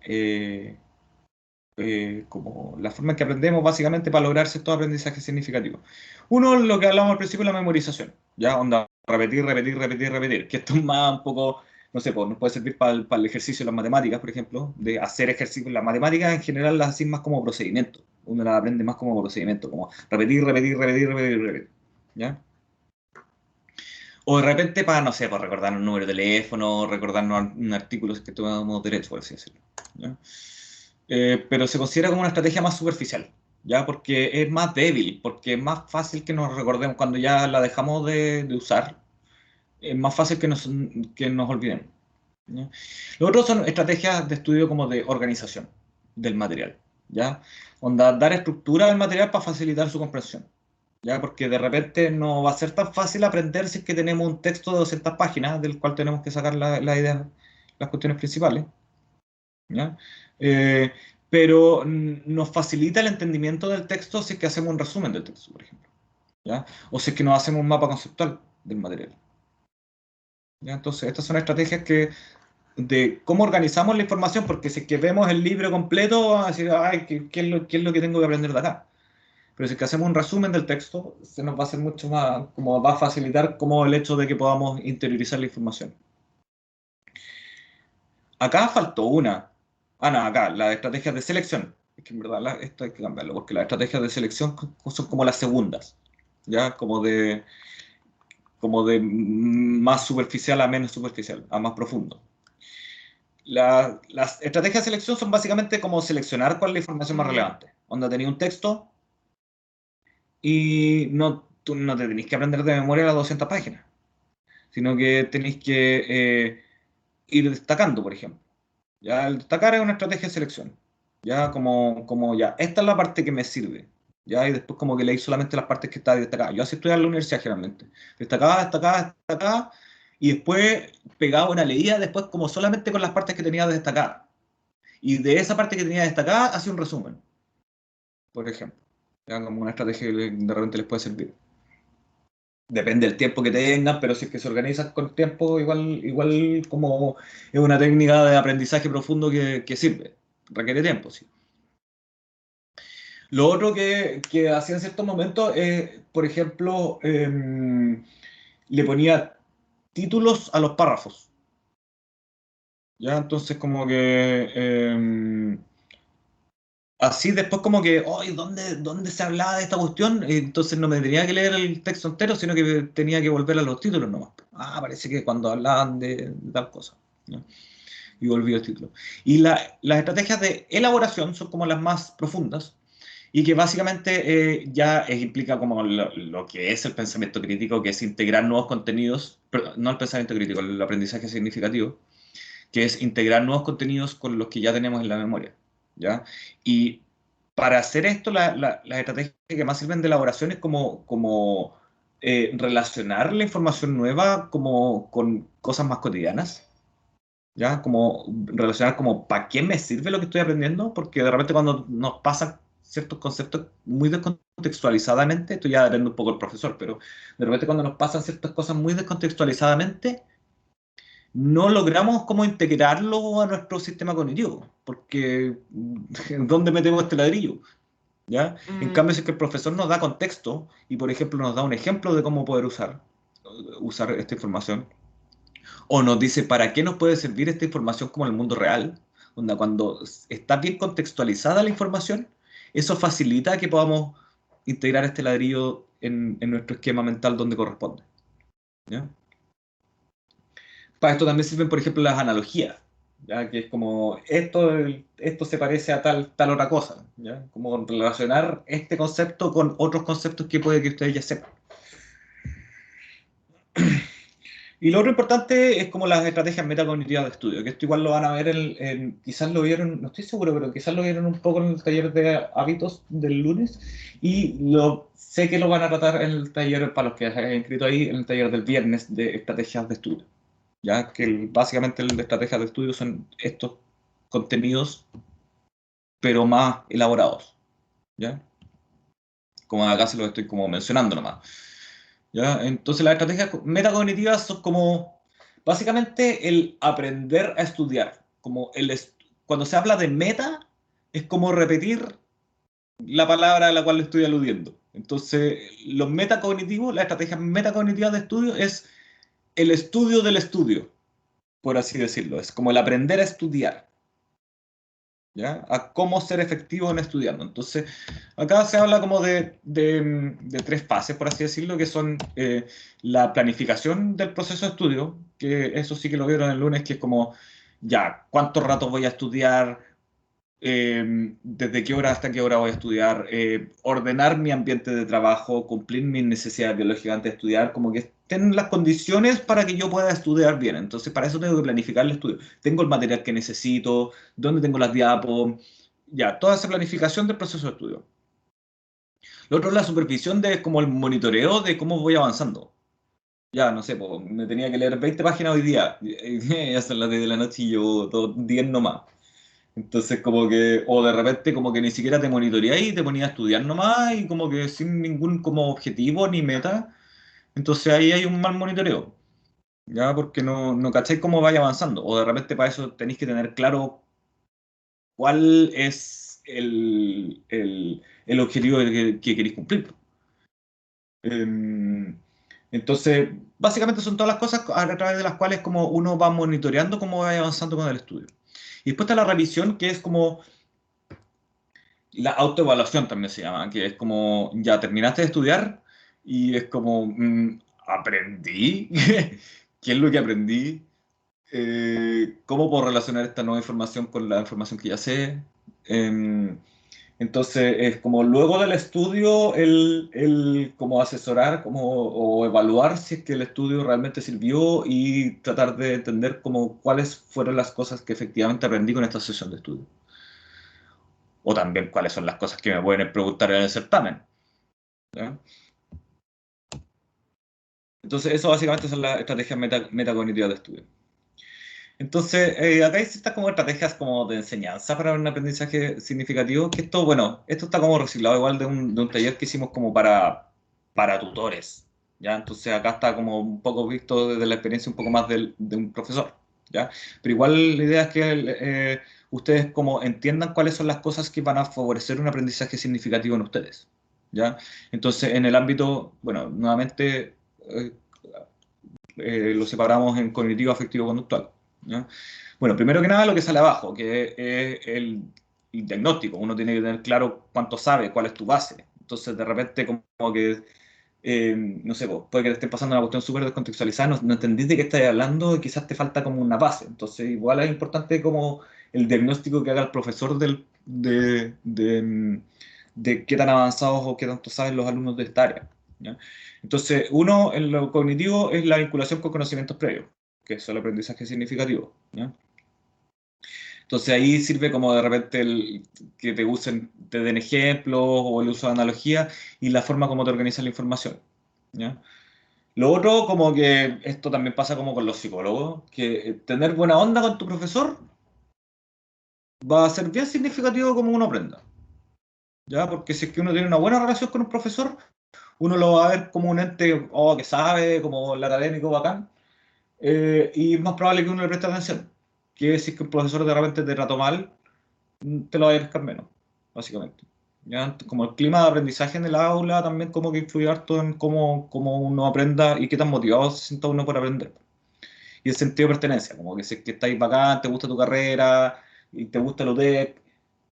como la forma en que aprendemos básicamente para lograr ciertos aprendizajes significativos. Uno, lo que hablamos al principio, la memorización, ya, onda, repetir, repetir, repetir, repetir, que esto es más un poco, no sé, pues nos puede servir para el ejercicio de las matemáticas, por ejemplo, de hacer ejercicios. Las matemáticas en general las hacen más como procedimiento, uno las aprende más como procedimiento, como repetir, repetir, repetir, repetir, repetir, ¿ya? O de repente para, no sé, para recordar un número de teléfono, recordarnos un artículo que tomamos derecho, por así decirlo, ¿ya? Pero se considera como una estrategia más superficial, ¿ya? Porque es más débil, porque es más fácil que nos recordemos cuando ya la dejamos de usar, es más fácil que nos olvidemos, ¿ya? Lo otro son estrategias de estudio como de organización del material, ¿ya? Onda, dar estructura al material para facilitar su comprensión, ¿ya? Porque de repente no va a ser tan fácil aprender si es que tenemos un texto de 200 páginas del cual tenemos que sacar la idea, las cuestiones principales, ¿ya? Pero nos facilita el entendimiento del texto si es que hacemos un resumen del texto, por ejemplo, ¿ya? O si es que nos hacemos un mapa conceptual del material, ¿Ya? Entonces, estas son estrategias de cómo organizamos la información, porque si es que vemos el libro completo, vamos a decir, ay, ¿qué es lo que tengo que aprender de acá? Pero si es que hacemos un resumen del texto, se nos va a hacer mucho más, como va a facilitar como el hecho de que podamos interiorizar la información. Acá faltó una. Ah, no, acá, las estrategias de selección. Es que en verdad esto hay que cambiarlo, porque las estrategias de selección son como las segundas, ¿ya? Como de más superficial a menos superficial, a más profundo. Las estrategias de selección son básicamente como seleccionar cuál es la información más relevante. Onda, tenía un texto y tú no te tenéis que aprender de memoria las 200 páginas, sino que tenéis que ir destacando, por ejemplo. Ya, el destacar es una estrategia de selección. Ya, como ya, esta es la parte que me sirve. Ya, y después como que leí solamente las partes que estaban destacadas. Yo así estudiaba en la universidad generalmente. Destacaba, y después pegaba una leída, después como solamente con las partes que tenía destacadas. Y de esa parte que tenía destacada, hacía un resumen, por ejemplo. Ya, como una estrategia que de repente les puede servir. Depende del tiempo que tengan, pero si es que se organizan con tiempo, igual como es una técnica de aprendizaje profundo que sirve. Requiere tiempo, sí. Lo otro que hacía en ciertos momentos es, por ejemplo, le ponía títulos a los párrafos. ¿Ya? Entonces como que así después como que, oye, ¿dónde se hablaba de esta cuestión? Entonces no me tenía que leer el texto entero, sino que tenía que volver a los títulos nomás. Ah, parece que cuando hablaban de tal cosa. ¿Ya? Y volví al título. Y las estrategias de elaboración son como las más profundas y que básicamente ya implica como lo que es el pensamiento crítico, que es integrar nuevos contenidos, no el pensamiento crítico, el aprendizaje significativo, que es integrar nuevos contenidos con los que ya tenemos en la memoria. ¿Ya? Y para hacer esto, las estrategias que más sirven de elaboración es como relacionar la información nueva como con cosas más cotidianas. ¿Ya? Como relacionar como, ¿para qué me sirve lo que estoy aprendiendo? Porque de repente cuando nos pasan ciertos conceptos muy descontextualizadamente, esto ya depende un poco del profesor, pero de repente cuando nos pasan ciertas cosas muy descontextualizadamente, no logramos como integrarlo a nuestro sistema cognitivo, porque ¿dónde metemos este ladrillo? ¿Ya? En cambio, si es que el profesor nos da contexto y, por ejemplo, nos da un ejemplo de cómo poder usar esta información, o nos dice para qué nos puede servir esta información como en el mundo real, onda, cuando está bien contextualizada la información, eso facilita que podamos integrar este ladrillo en nuestro esquema mental donde corresponde. ¿Ya? Para esto también sirven, por ejemplo, las analogías, ¿ya? Que es como esto se parece a tal otra cosa, ¿ya? Como relacionar este concepto con otros conceptos que puede que ustedes ya sepan. Y lo otro importante es como las estrategias metacognitivas de estudio, que esto igual lo van a ver, quizás lo vieron, no estoy seguro, pero quizás lo vieron un poco en el taller de hábitos del lunes, y sé que lo van a tratar en el taller, para los que hayan inscrito ahí, en el taller del viernes de estrategias de estudio. Ya que básicamente el de estrategias de estudio son estos contenidos, pero más elaborados. ¿Ya? Como acá se los estoy como mencionando nomás. ¿Ya? Entonces las estrategias metacognitivas son como básicamente el aprender a estudiar. Cuando se habla de meta, es como repetir la palabra a la cual le estoy aludiendo. Entonces, los metacognitivos, las estrategias metacognitivas de estudio es el estudio del estudio, por así decirlo. Es como el aprender a estudiar. ¿Ya? A cómo ser efectivo en estudiando. Entonces, acá se habla como de tres fases, por así decirlo, que son la planificación del proceso de estudio, que eso sí que lo vieron el lunes, que es como, ya, ¿cuántos ratos voy a estudiar? ¿Desde qué hora hasta qué hora voy a estudiar? Ordenar mi ambiente de trabajo, cumplir mis necesidades biológicas antes de estudiar, como que estén las condiciones para que yo pueda estudiar bien. Entonces, para eso tengo que planificar el estudio. Tengo el material que necesito, dónde tengo las diapos, ya, toda esa planificación del proceso de estudio. Lo otro es la supervisión de como el monitoreo de cómo voy avanzando. Ya, no sé, pues, me tenía que leer 20 páginas hoy día, ya son las 10 de la noche y yo todo 10 nomás. Entonces, como que, o de repente, como que ni siquiera te monitoreáis y te ponías a estudiar nomás y como que sin ningún como objetivo ni meta. Entonces ahí hay un mal monitoreo. ¿ya? Porque no cacháis cómo vaya avanzando, o de repente para eso tenéis que tener claro cuál es el objetivo que queréis cumplir. Em, entonces, básicamente son todas las cosas a través de las cuales como uno va monitoreando cómo va avanzando con el estudio. Y después está la revisión, que es como la autoevaluación también se llama, que es como, ya terminaste de estudiar y es como, ¿aprendí? ¿Qué es lo que aprendí? ¿Cómo puedo relacionar esta nueva información con la información que ya sé? Em, entonces, es como luego del estudio, el como asesorar como, o evaluar si es que el estudio realmente sirvió y tratar de entender como cuáles fueron las cosas que efectivamente aprendí con esta sesión de estudio. O también cuáles son las cosas que me pueden preguntar en el certamen. ¿Ya? Entonces, eso básicamente son las estrategias metacognitivas de estudio. Entonces, acá hay ciertas como estrategias como de enseñanza para un aprendizaje significativo, que esto, bueno, esto está como reciclado igual de un taller que hicimos como para tutores, ¿ya? Entonces acá está como un poco visto desde la experiencia un poco más de un profesor, ¿ya? Pero igual la idea es que ustedes como entiendan cuáles son las cosas que van a favorecer un aprendizaje significativo en ustedes, ¿ya? Entonces, en el ámbito, bueno, nuevamente lo separamos en cognitivo, afectivo, conductual, ¿ya? Bueno, primero que nada lo que sale abajo, que es el diagnóstico. Uno tiene que tener claro cuánto sabe, cuál es tu base. Entonces, de repente, como que, no sé, puede que te estén pasando una cuestión súper descontextualizada, no entendís de qué estás hablando y quizás te falta como una base. Entonces, igual es importante como el diagnóstico que haga el profesor de qué tan avanzados o qué tanto saben los alumnos de esta área, ¿ya? Entonces, uno, en lo cognitivo, es la vinculación con conocimientos previos, que es el aprendizaje significativo, ¿ya? Entonces ahí sirve como de repente que te usen, te den ejemplos o el uso de analogía y la forma como te organizan la información, ¿ya? Lo otro, como que esto también pasa como con los psicólogos, que tener buena onda con tu profesor va a ser bien significativo como uno aprenda, ¿ya? Porque si es que uno tiene una buena relación con un profesor, uno lo va a ver como un ente, oh, que sabe, como el académico bacán, y es más probable que uno le preste atención. Que si es que un profesor de repente te trató mal, te lo va a pescar menos, básicamente. ¿Ya? Como el clima de aprendizaje en el aula también como que influye harto en cómo uno aprenda y qué tan motivado se sienta uno por aprender. Y el sentido de pertenencia, como que si es que estáis bacán, te gusta tu carrera y te gusta lo UTEC,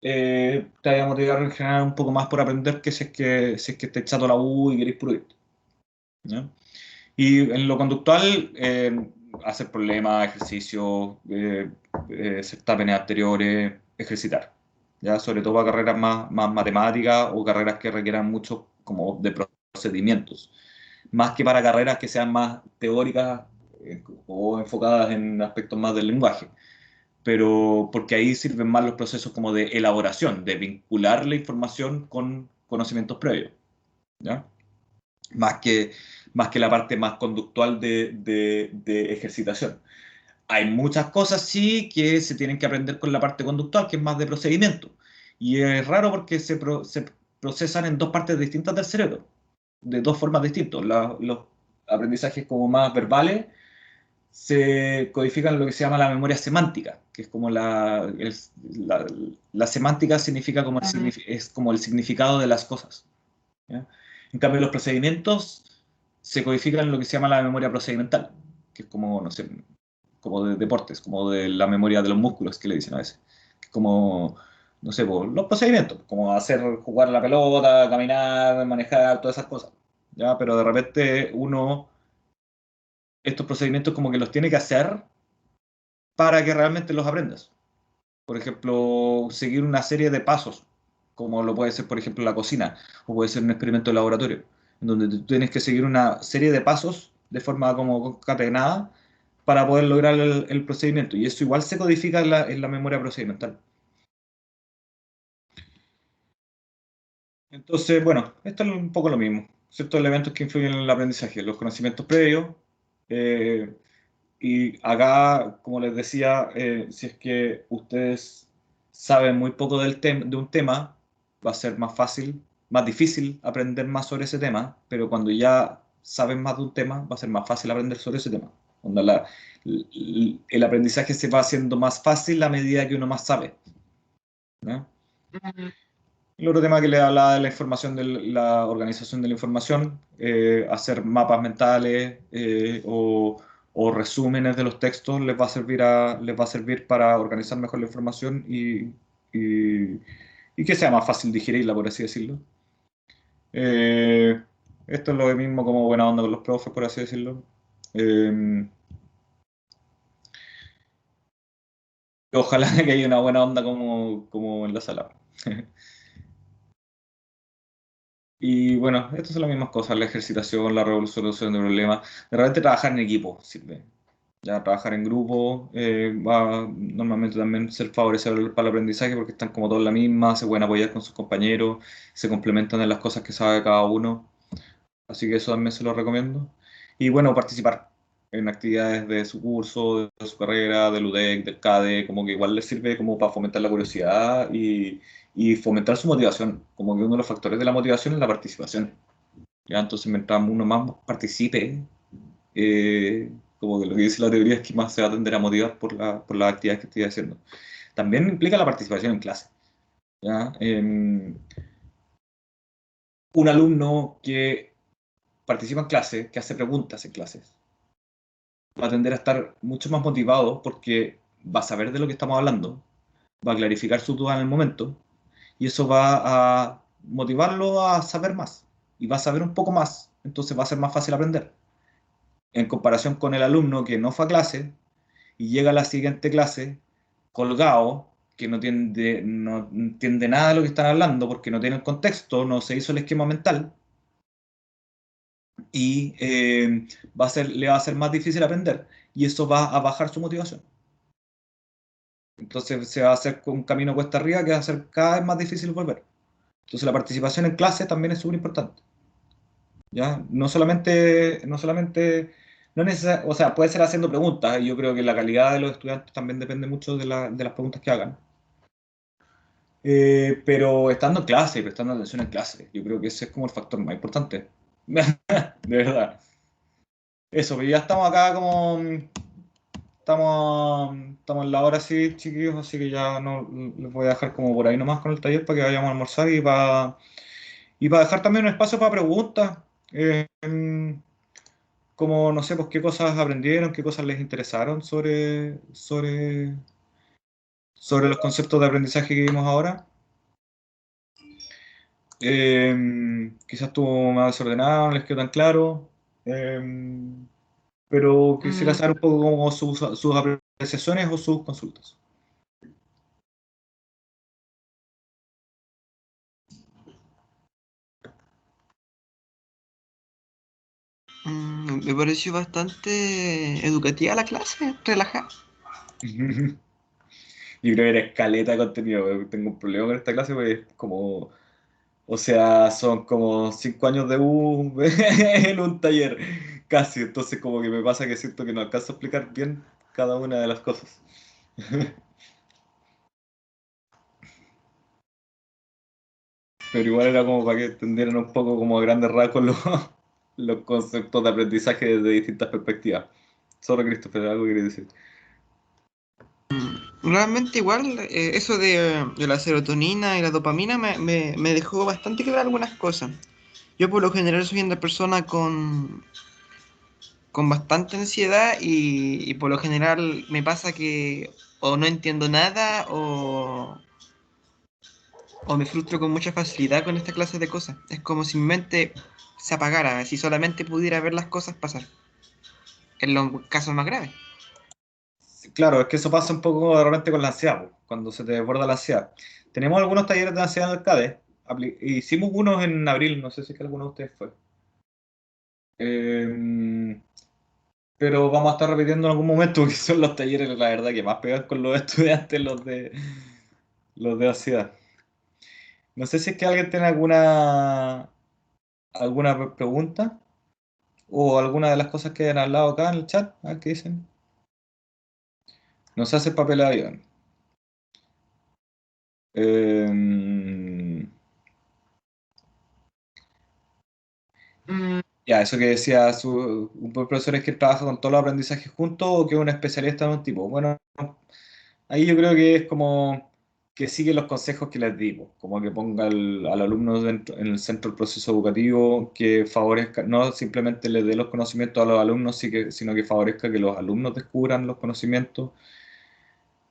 te va a motivar en general un poco más por aprender que si es que estáis chato a la U y queréis puro ir, ¿ya? Y en lo conductual, hacer problemas, ejercicios, certámenes anteriores, ejercitar, ¿ya? Sobre todo para carreras más matemáticas o carreras que requieran mucho como de procedimientos, más que para carreras que sean más teóricas o enfocadas en aspectos más del lenguaje. Pero porque ahí sirven más los procesos como de elaboración, de vincular la información con conocimientos previos, ¿ya? más que, más que la parte más conductual de ejercitación. Hay muchas cosas sí que se tienen que aprender con la parte conductual, que es más de procedimiento. Y es raro porque se procesan en dos partes distintas del cerebro, de dos formas distintas. Los aprendizajes como más verbales se codifican en lo que se llama la memoria semántica, que es como la semántica significa como es como el significado de las cosas, ¿ya? En cambio, los procedimientos se codifican en lo que se llama la memoria procedimental, que es como, no sé, como de deportes, como de la memoria de los músculos que le dicen a veces. Que es como, no sé, pues, los procedimientos, como hacer jugar la pelota, caminar, manejar, todas esas cosas, ¿ya? Pero de repente uno, estos procedimientos como que los tiene que hacer para que realmente los aprendas. Por ejemplo, seguir una serie de pasos, como lo puede ser, por ejemplo, la cocina, o puede ser un experimento de laboratorio, en donde tú tienes que seguir una serie de pasos de forma como concatenada para poder lograr el procedimiento. Y eso igual se codifica en la memoria procedimental. Entonces, bueno, esto es un poco lo mismo. Ciertos elementos que influyen en el aprendizaje, los conocimientos previos, eh, y acá, como les decía, si es que ustedes saben muy poco de un tema, va a ser más fácil, más difícil aprender más sobre ese tema, pero cuando ya saben más de un tema, va a ser más fácil aprender sobre ese tema. Onda, el aprendizaje se va haciendo más fácil a medida que uno más sabe, ¿no? El otro tema que le hablaba de la información, de la organización de la información, hacer mapas mentales o resúmenes de los textos les va a servir para organizar mejor la información y que sea más fácil digerirla, por así decirlo. Esto es lo mismo como buena onda con los profes, por así decirlo. Ojalá que haya una buena onda como en la sala. Y bueno, estas son las mismas cosas, la ejercitación, la resolución de problemas. De repente trabajar en equipo sirve. Ya trabajar en grupo va normalmente también ser favorecedor para el aprendizaje porque están como todos en la misma, se pueden apoyar con sus compañeros, se complementan en las cosas que sabe cada uno. Así que eso también se lo recomiendo. Y bueno, participar en actividades de su curso, de su carrera, del UDEC, del CADE, como que igual les sirve como para fomentar la curiosidad y fomentar su motivación. Como que uno de los factores de la motivación es la participación. ¿Ya? Entonces, mientras uno más participe, como que lo que dice la teoría es que más se va a tender a motivar por las actividades que estoy haciendo. También implica la participación en clase. ¿Ya? Un alumno que participa en clase, que hace preguntas en clases, va a tender a estar mucho más motivado porque va a saber de lo que estamos hablando, va a clarificar su duda en el momento y eso va a motivarlo a saber más y va a saber un poco más, entonces va a ser más fácil aprender. En comparación con el alumno que no fue a clase y llega a la siguiente clase colgado, que no entiende nada de lo que están hablando porque no tiene el contexto, no se hizo el esquema mental y le va a ser más difícil aprender y eso va a bajar su motivación. Entonces se va a hacer un camino cuesta arriba que va a ser cada vez más difícil volver. Entonces la participación en clase también es súper importante. ¿Ya? O sea, puede ser haciendo preguntas, y yo creo que la calidad de los estudiantes también depende mucho de las preguntas que hagan. Pero estando en clase y prestando atención en clase, yo creo que ese es como el factor más importante. De verdad. Eso, pero ya estamos acá estamos en la hora, sí, chiquillos, así que ya no les voy a dejar como por ahí nomás con el taller para que vayamos a almorzar y para dejar también un espacio para preguntas. Como no sé, pues qué cosas aprendieron, qué cosas les interesaron sobre los conceptos de aprendizaje que vimos ahora. Quizás estuvo más desordenado, no les quedó tan claro. Pero quisiera saber un poco como sus apreciaciones o sus consultas. Me pareció bastante educativa la clase, relajada. Yo creo que era escaleta de contenido, porque tengo un problema con esta clase, pues como, o sea, son como 5 años de U en un taller, casi, entonces como que me pasa que siento que no alcanzo a explicar bien cada una de las cosas. Pero igual era como para que entendieran un poco como a grandes rasgos los conceptos de aprendizaje desde distintas perspectivas. Solo Christopher, algo quería decir. Realmente igual, eso de la serotonina y la dopamina me dejó bastante claro algunas cosas. Yo por lo general soy una persona con bastante ansiedad y por lo general me pasa que o no entiendo nada o me frustro con mucha facilidad con esta clase de cosas. Es como si mi mente se apagara, si solamente pudiera ver las cosas pasar, en los casos más graves. Claro, es que eso pasa un poco de repente con la ansiedad, po, cuando se te desborda la ansiedad. Tenemos algunos talleres de ansiedad en el CADE. Hicimos unos en abril, no sé si es que alguno de ustedes fue. Eh, pero vamos a estar repitiendo en algún momento porque son los talleres, la verdad, que más pegan con los estudiantes, los de ansiedad. No sé si es que alguien tiene alguna pregunta o alguna de las cosas que han hablado acá en el chat. A ver qué dicen. No se hace papel de avión. Eh, Ya, eso que decía un buen profesor es que trabaja con todos los aprendizajes juntos o que es un especialista en un tipo. Bueno, ahí yo creo que es como que sigue los consejos que les dimos, como que ponga al alumno en el centro del proceso educativo, que favorezca, no simplemente le dé los conocimientos a los alumnos, sino que favorezca que los alumnos descubran los conocimientos.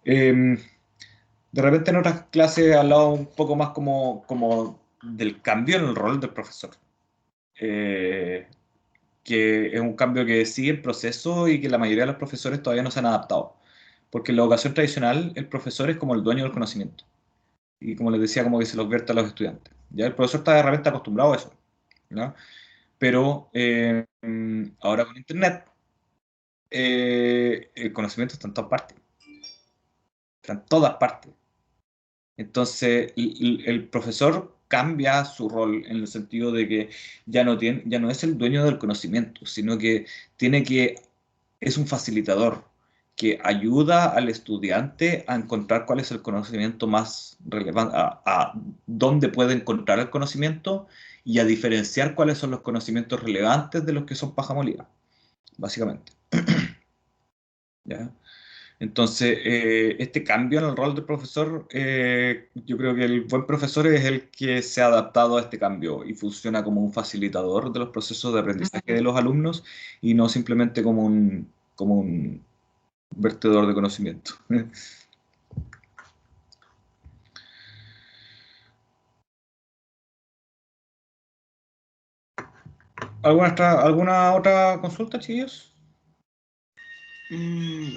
Eh, de repente en otras clases he hablado un poco más como del cambio en el rol del profesor. Eh, que es un cambio que sigue en proceso y que la mayoría de los profesores todavía no se han adaptado. Porque en la educación tradicional el profesor es como el dueño del conocimiento. Y como les decía, como que se los vierte a los estudiantes. Ya el profesor está de repente acostumbrado a eso, ¿no? Pero ahora con Internet, el conocimiento está en todas partes. Está en todas partes. Entonces, el profesor cambia su rol en el sentido de que ya no es el dueño del conocimiento, sino que tiene que es un facilitador que ayuda al estudiante a encontrar cuál es el conocimiento más relevante, a dónde puede encontrar el conocimiento y a diferenciar cuáles son los conocimientos relevantes de los que son paja molida, básicamente. ¿Ya? Entonces, este cambio en el rol del profesor, yo creo que el buen profesor es el que se ha adaptado a este cambio y funciona como un facilitador de los procesos de aprendizaje de los alumnos y no simplemente como un vertedor de conocimiento. ¿Alguna otra consulta, chicos? Mm,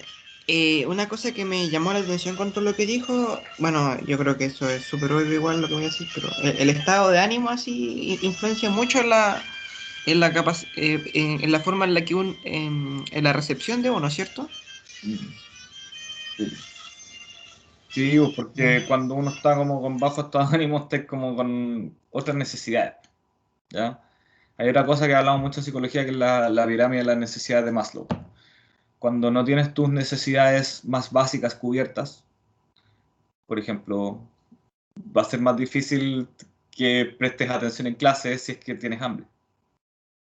una cosa que me llamó la atención con todo lo que dijo, bueno, yo creo que eso es súper obvio igual lo que voy a decir, pero el estado de ánimo así influencia mucho en la forma en la que en la recepción de uno, ¿cierto? Sí. Sí, pues, porque cuando uno está como con bajo estado de ánimo, está como con otras necesidades, ¿ya? Hay otra cosa que hablamos mucho en psicología, que es la pirámide de las necesidades de Maslow. Cuando no tienes tus necesidades más básicas cubiertas, por ejemplo, va a ser más difícil que prestes atención en clase si es que tienes hambre,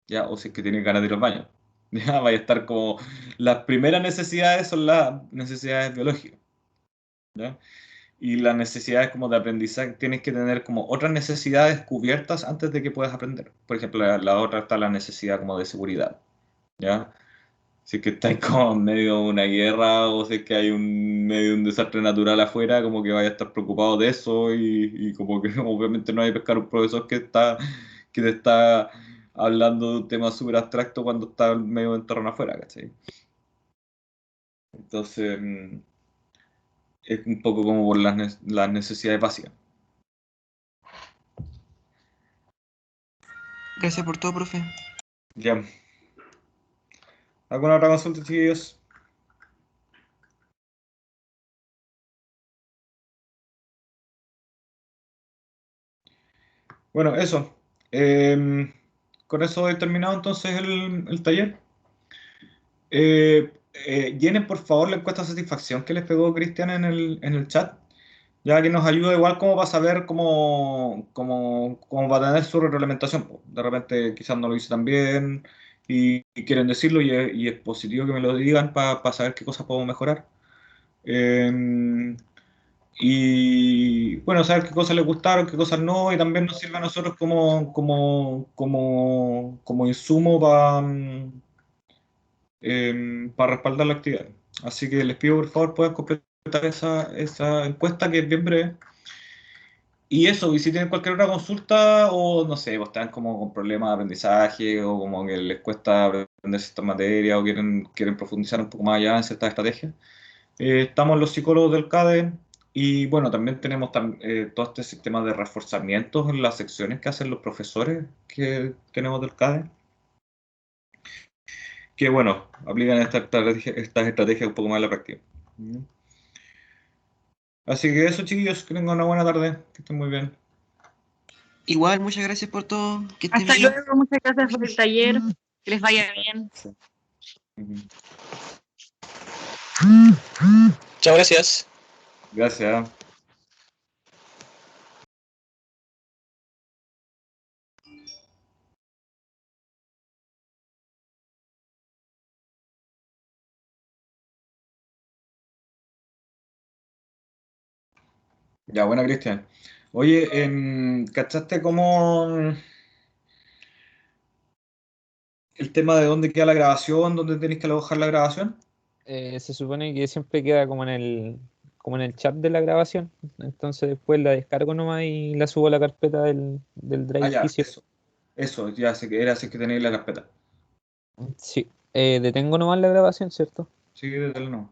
¿ya? O si es que tienes ganas de ir al baño. Ya vaya a estar como... Las primeras necesidades son las necesidades biológicas, ¿ya? Y las necesidades como de aprendizaje, tienes que tener como otras necesidades cubiertas antes de que puedas aprender. Por ejemplo, la otra está la necesidad como de seguridad, ¿ya? Si es que estáis como en medio de una guerra o si es que hay medio de un desastre natural afuera, como que vaya a estar preocupado de eso y como que obviamente no hay que pescar un profesor que te está hablando de un tema súper abstracto cuando está en medio de un terreno afuera, ¿cachai? Entonces, es un poco como por las necesidades básicas. Gracias por todo, profe. Ya. ¿Alguna otra consulta, chiquillos? Bueno, eso. Con eso he terminado entonces el taller. Llenen por favor la encuesta de satisfacción que les pegó Cristian en el chat, ya que nos ayuda igual como para saber cómo va a tener su retroalimentación, po. De repente quizás no lo hice tan bien y quieren decirlo y es positivo que me lo digan para saber qué cosas puedo mejorar. Eh, y bueno, saber qué cosas les gustaron, qué cosas no, y también nos sirve a nosotros como insumo para respaldar la actividad. Así que les pido por favor puedan completar esa encuesta que es bien breve. Y eso, y si tienen cualquier otra consulta o no sé, pues están como con problemas de aprendizaje o como que les cuesta aprender ciertas materias o quieren profundizar un poco más allá en ciertas estrategias, estamos los psicólogos del CADE y bueno, también tenemos todo este sistema de reforzamientos en las secciones que hacen los profesores que tenemos del CADE, que bueno, aplican estas estrategias un poco más a la práctica. Así que eso, chiquillos, que tengan una buena tarde, que estén muy bien. Igual, muchas gracias por todo, que estén Hasta bien. luego, muchas gracias por el taller. Que les vaya bien. Ujú. Muchas gracias. Gracias. Ya, buena, Cristian. Oye, ¿cachaste cómo el tema de dónde queda la grabación, dónde tenéis que alojar la grabación? Se supone que siempre queda como en el chat de la grabación. Entonces después la descargo nomás y la subo a la carpeta del Ah, Drive ya, físico. eso, ya sé que era así que tenéis la carpeta. Sí. Detengo nomás la grabación, ¿cierto? Sí, desde el no.